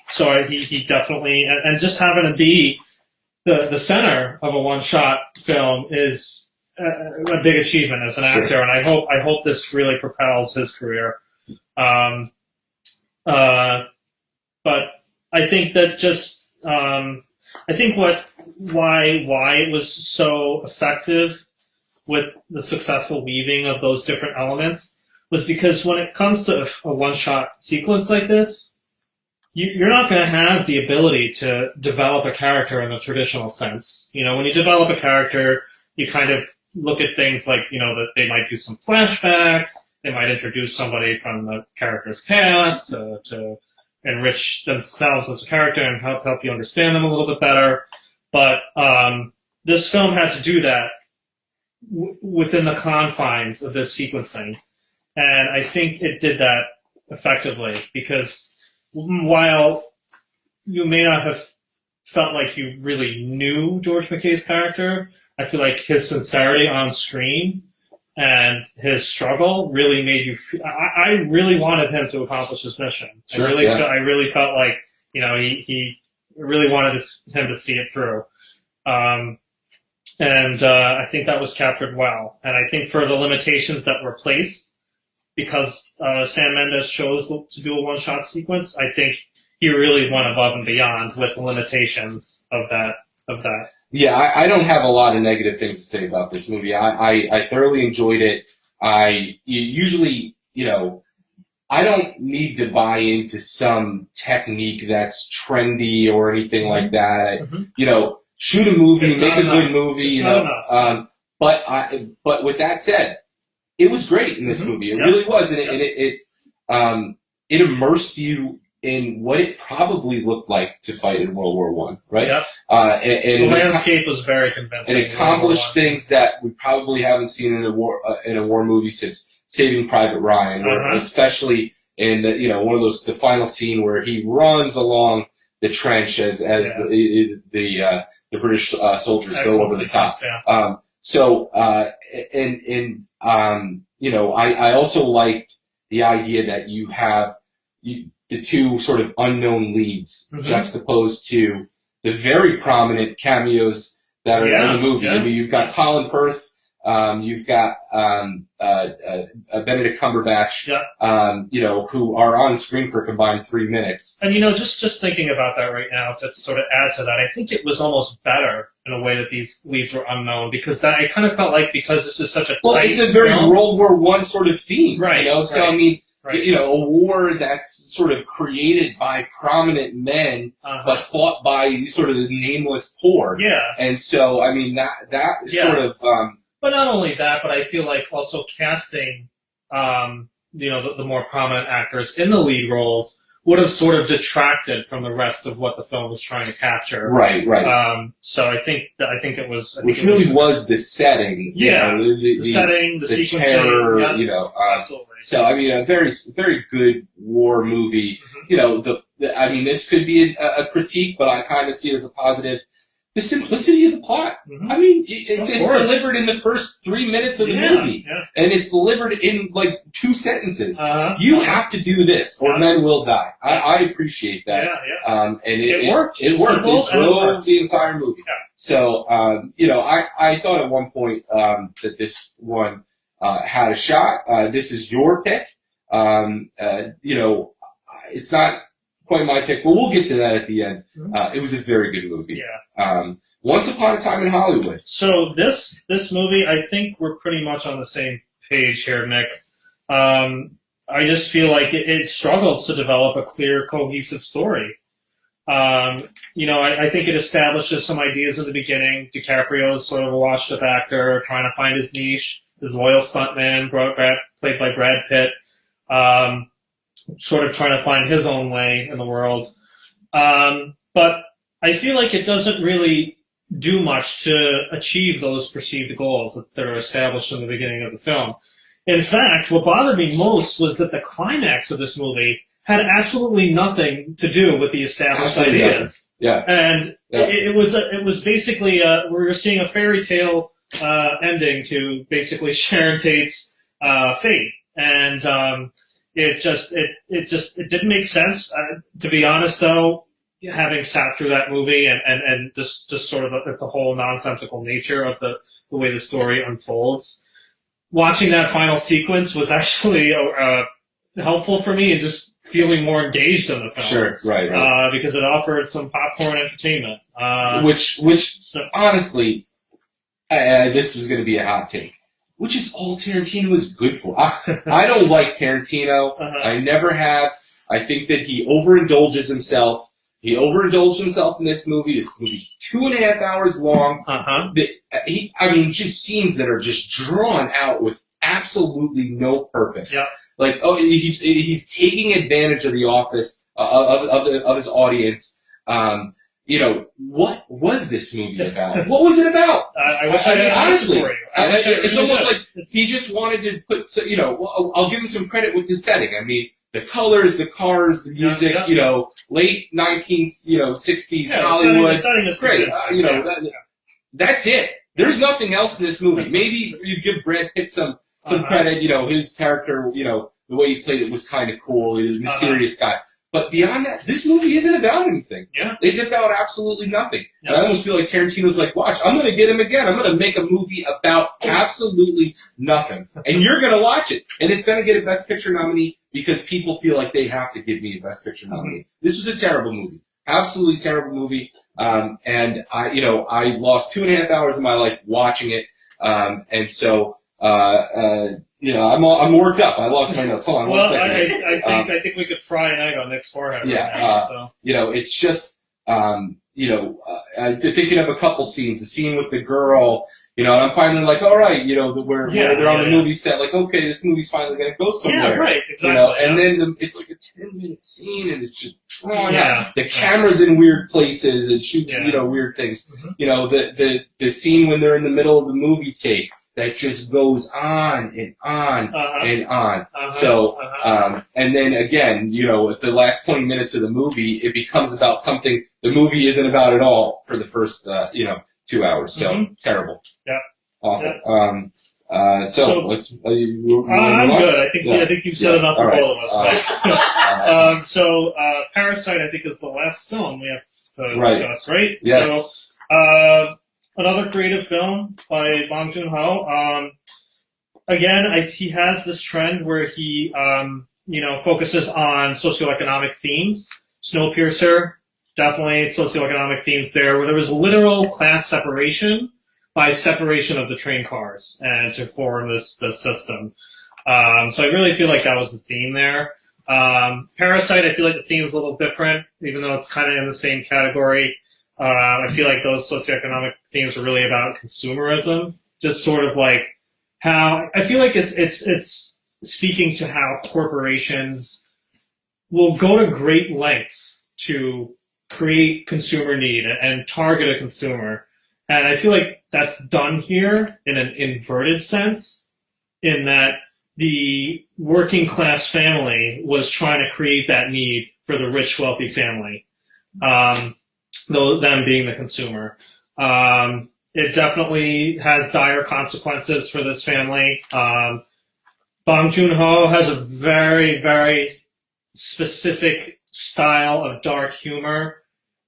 So he definitely, and just having to be the center of a one-shot film is a big achievement as an actor, and I hope this really propels his career. But I think that why it was so effective with the successful weaving of those different elements was because when it comes to a one-shot sequence like this, you're not going to have the ability to develop a character in the traditional sense. When you develop a character, you kind of look at things like, that they might do some flashbacks, they might introduce somebody from the character's past to enrich themselves as a character and help you understand them a little bit better. But this film had to do that within the confines of this sequencing. And I think it did that effectively, because while you may not have felt like you really knew George McKay's character, I feel like his sincerity on screen and his struggle really made you. I really wanted him to accomplish his mission. Sure, I really felt like he really wanted him to see it through, and I think that was captured well. And I think for the limitations that were placed, because Sam Mendes chose to do a one-shot sequence, I think he really went above and beyond with the limitations of that. Yeah, I don't have a lot of negative things to say about this movie. I thoroughly enjoyed it. Usually, I don't need to buy into some technique that's trendy or anything like that. Mm-hmm. Shoot a movie, It's make a not good enough. movie, It's not enough. But with that said, it was great in this Mm-hmm. movie. It Yep. really was, and it immersed you in what it probably looked like to fight in World War I, right? Yep. And The landscape was very convincing. it accomplished things that we probably haven't seen in a war movie since Saving Private Ryan, or especially in one of those, the final scene where he runs along the trench as the British soldiers go over the top. Yeah. I also liked the idea that you have the two sort of unknown leads juxtaposed to the very prominent cameos that are in the movie. Yeah. I mean, you've got Colin Firth, you've got Benedict Cumberbatch, who are on screen for a combined 3 minutes. And just thinking about that right now, to sort of add to that, I think it was almost better in a way that these leads were unknown, because I kind of felt like, because this is such a tight it's a very film, World War I sort of theme, right? So I mean, a war that's sort of created by prominent men, but fought by sort of the nameless poor. Yeah. And so, I mean, that is sort of. But not only that, but I feel like also casting, the more prominent actors in the lead roles would have sort of detracted from the rest of what the film was trying to capture. Right. So I think it was. Which really was the setting. Yeah. The setting, the sequencing. Terror, Absolutely. So, I mean, a very, very good war movie. I mean, this could be a critique, but I kind of see it as a positive. The simplicity of the plot. I mean, it's delivered in the first 3 minutes of the movie. Yeah. And it's delivered in, like, 2 sentences. You have to do this, or men will die. I appreciate that. Yeah. And it worked. It worked. It drove the entire movie. Yeah. So, I thought at one point that this one had a shot. This is your pick. It's not quite my pick, but we'll get to that at the end. It was a very good movie. Yeah. Once Upon a Time in Hollywood. So this movie, I think we're pretty much on the same page here, Nick. I just feel like it struggles to develop a clear, cohesive story. I think it establishes some ideas in the beginning. DiCaprio is sort of a washed-up actor, trying to find his niche, his loyal stuntman, played by Brad Pitt. Sort of trying to find his own way in the world. But I feel like it doesn't really do much to achieve those perceived goals that are established in the beginning of the film. In fact, what bothered me most was that the climax of this movie had absolutely nothing to do with the established ideas. Yeah. And it was basically, we were seeing a fairy tale ending to basically Sharon Tate's fate. And it didn't make sense. To be honest, though, having sat through that movie and just sort of it's a whole nonsensical nature of the way the story unfolds, watching that final sequence was actually helpful for me and just feeling more engaged in the film. Sure, right. Because it offered some popcorn entertainment. Which honestly, this was going to be a hot take. Which is all Tarantino is good for. I don't like Tarantino. I never have. I think that he overindulges himself. He overindulged himself in this movie. This movie's 2.5 hours long. Just scenes that are just drawn out with absolutely no purpose. Yep. Like, he's taking advantage of the office of his audience. What was this movie about? What was it about? I wish I had honestly, for you. it's almost like he just wanted to put. I'll give him some credit with the setting. I mean, the colors, the cars, the music, late 60s Hollywood. The setting is great. That's it. There's nothing else in this movie. Maybe you give Brad Pitt some credit. His character, the way he played it was kind of cool. He was a mysterious guy. But beyond that, this movie isn't about anything. Yeah. It's about absolutely nothing. Yeah. And I almost feel like Tarantino's like, watch, I'm going to get him again. I'm going to make a movie about absolutely nothing. And you're going to watch it. And it's going to get a Best Picture nominee because people feel like they have to give me a Best Picture nominee. This was a terrible movie. Absolutely terrible movie. And I lost 2.5 hours of my life watching it. And so, I'm worked up. I lost my notes. Hold on one second. I think we could fry an egg on Nick's forehead. Yeah. Right now, it's just, thinking of a couple scenes. The scene with the girl, and I'm finally like, all right, where they're on the movie set, like, okay, this movie's finally going to go somewhere. Yeah, right, exactly. And then it's like a 10-minute scene, and it's just drawn out. The camera's in weird places, and shoots, weird things. Mm-hmm. The scene when they're in the middle of the movie take, that just goes on and on and on. So, and then again, at the last 20 minutes of the movie, it becomes about something the movie isn't about at all for the first, 2 hours. So, terrible. Yeah. Awful. Yeah. So let's. I'm good. I think you've said enough for both of us. So, Parasite, I think, is the last film we have to discuss, right? Yes. So, another creative film by Bong Joon-ho. Again, he has this trend where he, focuses on socioeconomic themes. Snowpiercer, definitely socioeconomic themes there, where there was literal class separation by separation of the train cars and to form this system. So I really feel like that was the theme there. Parasite, I feel like the theme is a little different, even though it's kind of in the same category. I feel like those socioeconomic themes are really about consumerism, just sort of like how I feel like it's speaking to how corporations will go to great lengths to create consumer need and target a consumer. And I feel like that's done here in an inverted sense, in that the working class family was trying to create that need for the rich, wealthy family. Though them being the consumer. It definitely has dire consequences for this family. Bong Joon-ho has a very, very specific style of dark humor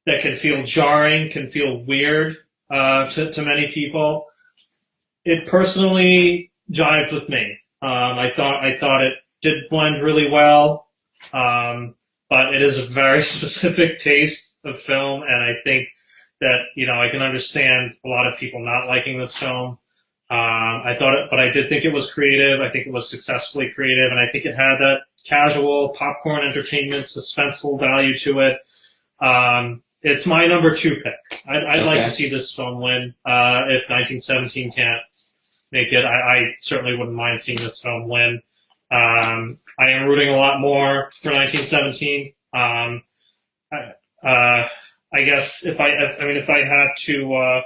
that can feel jarring, can feel weird to many people. It personally jived with me. I thought it did blend really well, but it is a very specific taste of film, and I think that I can understand a lot of people not liking this film. But I did think it was creative. I think it was successfully creative, and I think it had that casual popcorn entertainment, suspenseful value to it. It's my number 2 pick. I'd like to see this film win. If 1917 can't make it, I certainly wouldn't mind seeing this film win. I am rooting a lot more for 1917. I guess if I had to,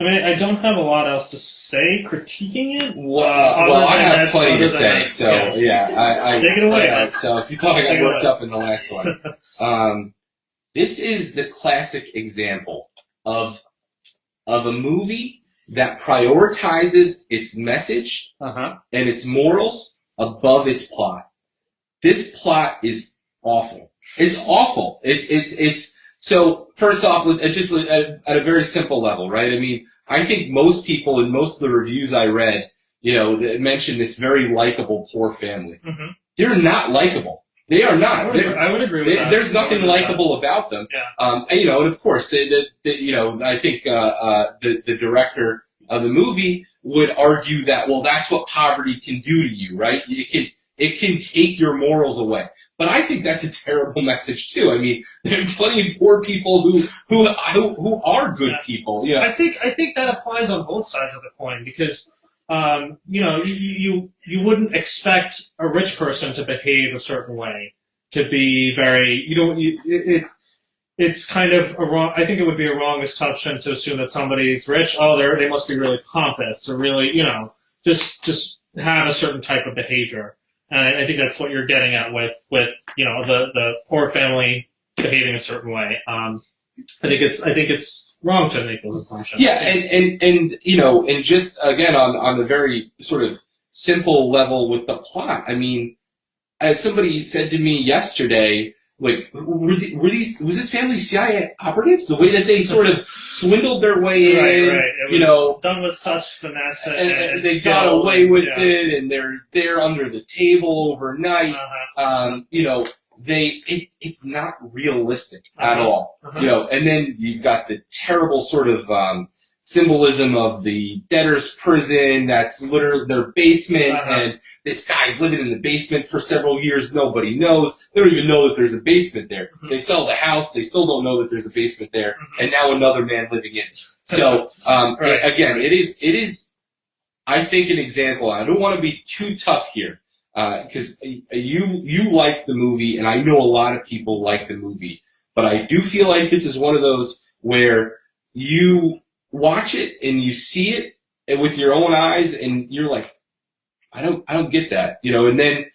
I don't have a lot else to say critiquing it. Well, I have plenty to say, so I take it away. So if you thought I got worked up in the last one, this is the classic example of a movie that prioritizes its message and its morals above its plot. This plot is awful. It's awful. It's so first off, just at a very simple level, right? I mean, I think most people in most of the reviews I read, that mention this very likable poor family. Mm-hmm. They're not likable. They are not. I would agree with that. There's nothing likable about them. Yeah. And of course, I think the director of the movie would argue that, well, that's what poverty can do to you, right? It can take your morals away. But I think that's a terrible message too. I mean, there are plenty of poor people who are good people. I think that applies on both sides of the coin, because you wouldn't expect a rich person to behave a certain way, to be very it's kind of a wrong. I think it would be a wrong assumption to assume that somebody's rich. Oh, they must be really pompous, or really just have a certain type of behavior. And I think that's what you're getting at with the poor family behaving a certain way. I think it's wrong to make those assumptions. Yeah, and just again on the very sort of simple level with the plot. I mean, as somebody said to me yesterday, like, was this family CIA operatives? The way that they sort of swindled their way in, right. It was done with such finesse, and they got away with it, and they're there under the table overnight. It's not realistic at all. And then you've got the terrible sort of symbolism of the debtor's prison that's literally their basement, and this guy's living in the basement for several years. Nobody knows. They don't even know that there's a basement there. They sell the house. They still don't know that there's a basement there, and now another man living in it. So, again, it is, I think, an example. I don't want to be too tough here, because you like the movie, and I know a lot of people like the movie, but I do feel like this is one of those where you watch it and you see it with your own eyes, and you're like, I don't get that, and then,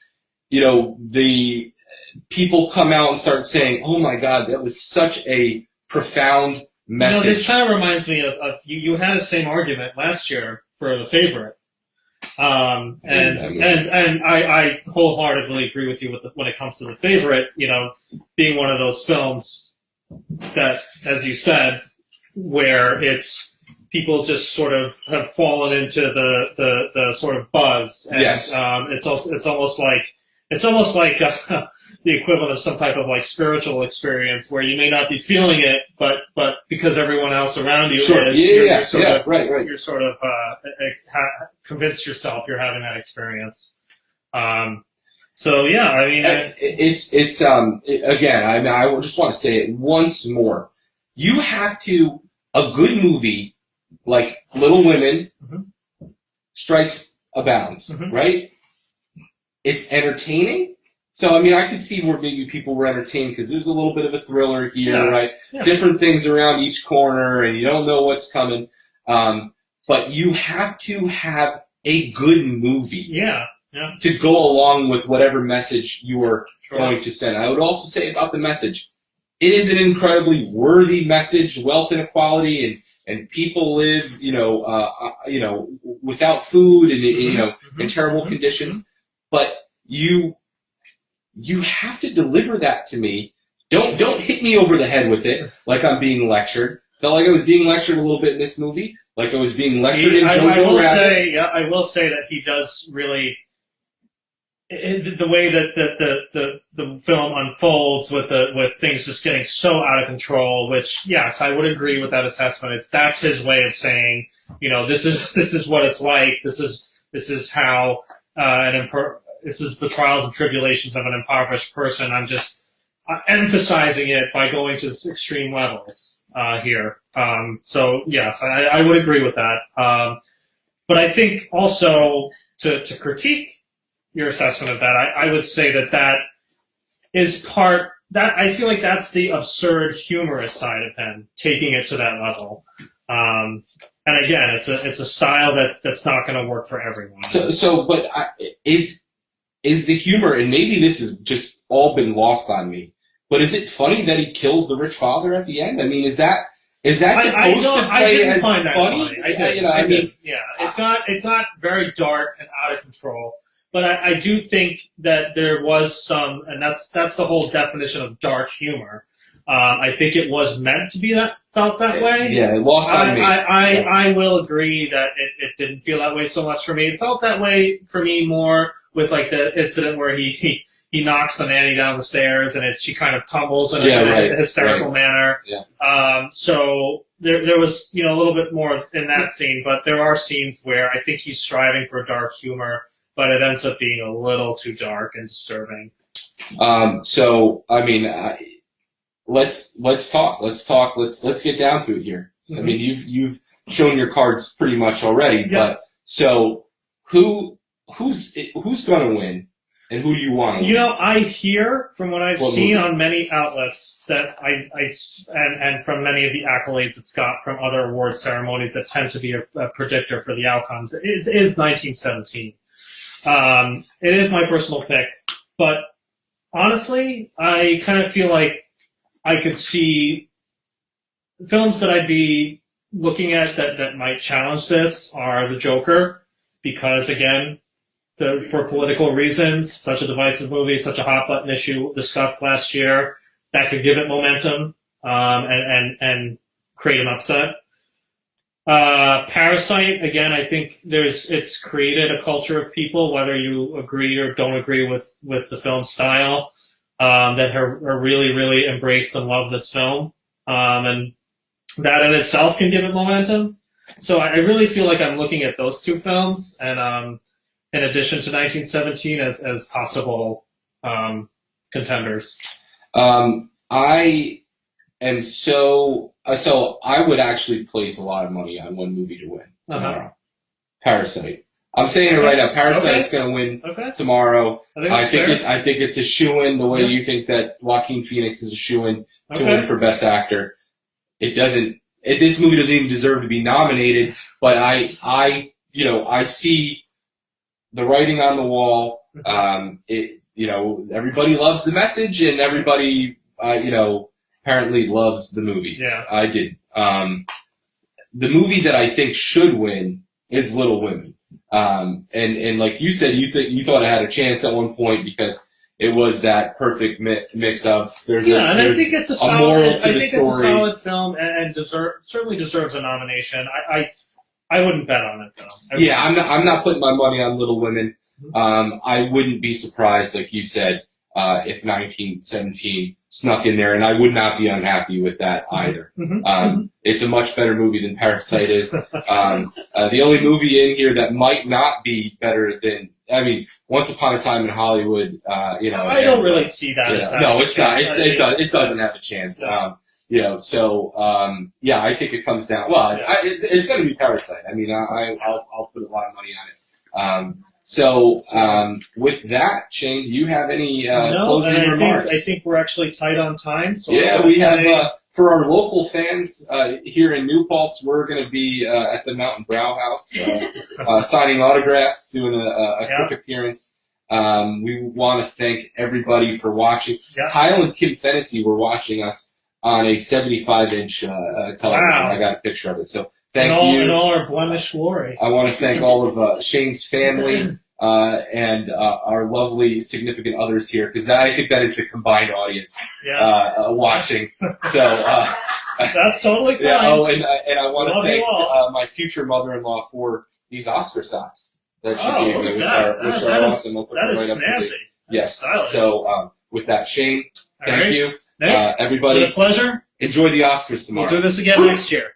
the people come out and start saying, oh my God, that was such a profound message. This kind of reminds me of you had the same argument last year for The Favorite. And I wholeheartedly agree with you when it comes to The Favorite, being one of those films that, as you said, where it's people just sort of have fallen into the sort of buzz. And, yes. It's almost like the equivalent of some type of like spiritual experience where you may not be feeling it, but because everyone else around you is, you're sort of convinced yourself you're having that experience. So yeah, I mean, again, I mean, I just want to say it once more. You have to, a good movie like Little Women strikes a balance, right? It's entertaining. So, I mean, I could see where maybe people were entertained because there's a little bit of a thriller here, right? Yeah. Different things around each corner, and you don't know what's coming. But you have to have a good movie to go along with whatever message you are going to send. I would also say about the message, it is an incredibly worthy message. Wealth inequality and people live, without food and in terrible conditions. But you have to deliver that to me. Don't hit me over the head with it like I'm being lectured. Felt like I was being lectured a little bit in this movie, like I was being lectured in Jojo Rabbit. I will say that he does really, the way that the film unfolds with things just getting so out of control. Which, yes, I would agree with that assessment. That's his way of saying, this is what it's like. This is how this is the trials and tribulations of an impoverished person. I'm just emphasizing it by going to extreme levels here. So yes, I would agree with that. But I think also to critique your assessment of that, I would say that is I feel like that's the absurd humorous side of him, taking it to that level. And again, it's a style that's not going to work for everyone. Is the humor, and maybe this has just all been lost on me, but is it funny that he kills the rich father at the end? I mean, is that supposed to play as funny? I did. It got very dark and out of control. But I do think that there was some, and that's the whole definition of dark humor. I think it was meant to be felt that way. Yeah, it lost on me. I will agree that it didn't feel that way so much for me. It felt that way for me more with like the incident where he knocks the nanny down the stairs and she kind of tumbles in a hysterical manner. Yeah. So there was a little bit more in that scene, but there are scenes where I think he's striving for dark humor, but it ends up being a little too dark and disturbing. So I mean, let's talk. Let's get down to it here. I mean, you've shown your cards pretty much already, but so who's going to win, and who do you want to win? I hear from what I've seen on many outlets that and from many of the accolades it's got from other award ceremonies that tend to be a predictor for the outcomes. It is 1917. It is my personal pick, but honestly, I kind of feel like I could see films that I'd be looking at that might challenge this are The Joker, because again, for political reasons, such a divisive movie, such a hot button issue discussed last year, that could give it momentum and create an upset. Parasite, again, I think it's created a culture of people, whether you agree or don't agree with the film style, that are really, really embraced and love this film. And that in itself can give it momentum. So I really feel like I'm looking at those two films, and in addition to 1917 as possible contenders. I am so I would actually place a lot of money on one movie to win tomorrow. Parasite. I'm saying it right now. Parasite's going to win tomorrow. I think it's a shoo-in the way you think that Joaquin Phoenix is a shoo-in to win for Best Actor. It doesn't. This movie doesn't even deserve to be nominated. But I see the writing on the wall. Everybody loves the message, and everybody, apparently loves the movie. Yeah, I did. The movie that I think should win is Little Women. And like you said, you thought it had a chance at one point because it was that perfect mix of I think it's a solid film and certainly deserves a nomination. I wouldn't bet on it though. I'm not putting my money on Little Women. I wouldn't be surprised, like you said, if 1917 snuck in there, and I would not be unhappy with that either. It's a much better movie than Parasite is. The only movie in here that might not be better than, Once Upon a Time in Hollywood, I don't really see that as that. No, it's not. It doesn't have a chance. I think it comes down. Well, it's going to be Parasite. I'll put a lot of money on it. With that, Shane, do you have any closing remarks? I think we're actually tight on time. So we have, for our local fans here in New Paltz, we're going to be at the Mountain Brow House signing autographs, doing a quick appearance. We want to thank everybody for watching. Kyle and Kim Fennessy were watching us on a 75-inch television. Wow. I got a picture of it. So thank you. In all our blemished glory. I want to thank all of Shane's family and our lovely significant others here, because I think that is the combined audience watching. So that's totally fine. And I want to thank my future mother-in-law for these Oscar socks that she gave me, which are awesome. That is snazzy. Yes. So with that, Shane, thank you. Nick, everybody. It's been a pleasure. Enjoy the Oscars tomorrow. We'll do this again next year.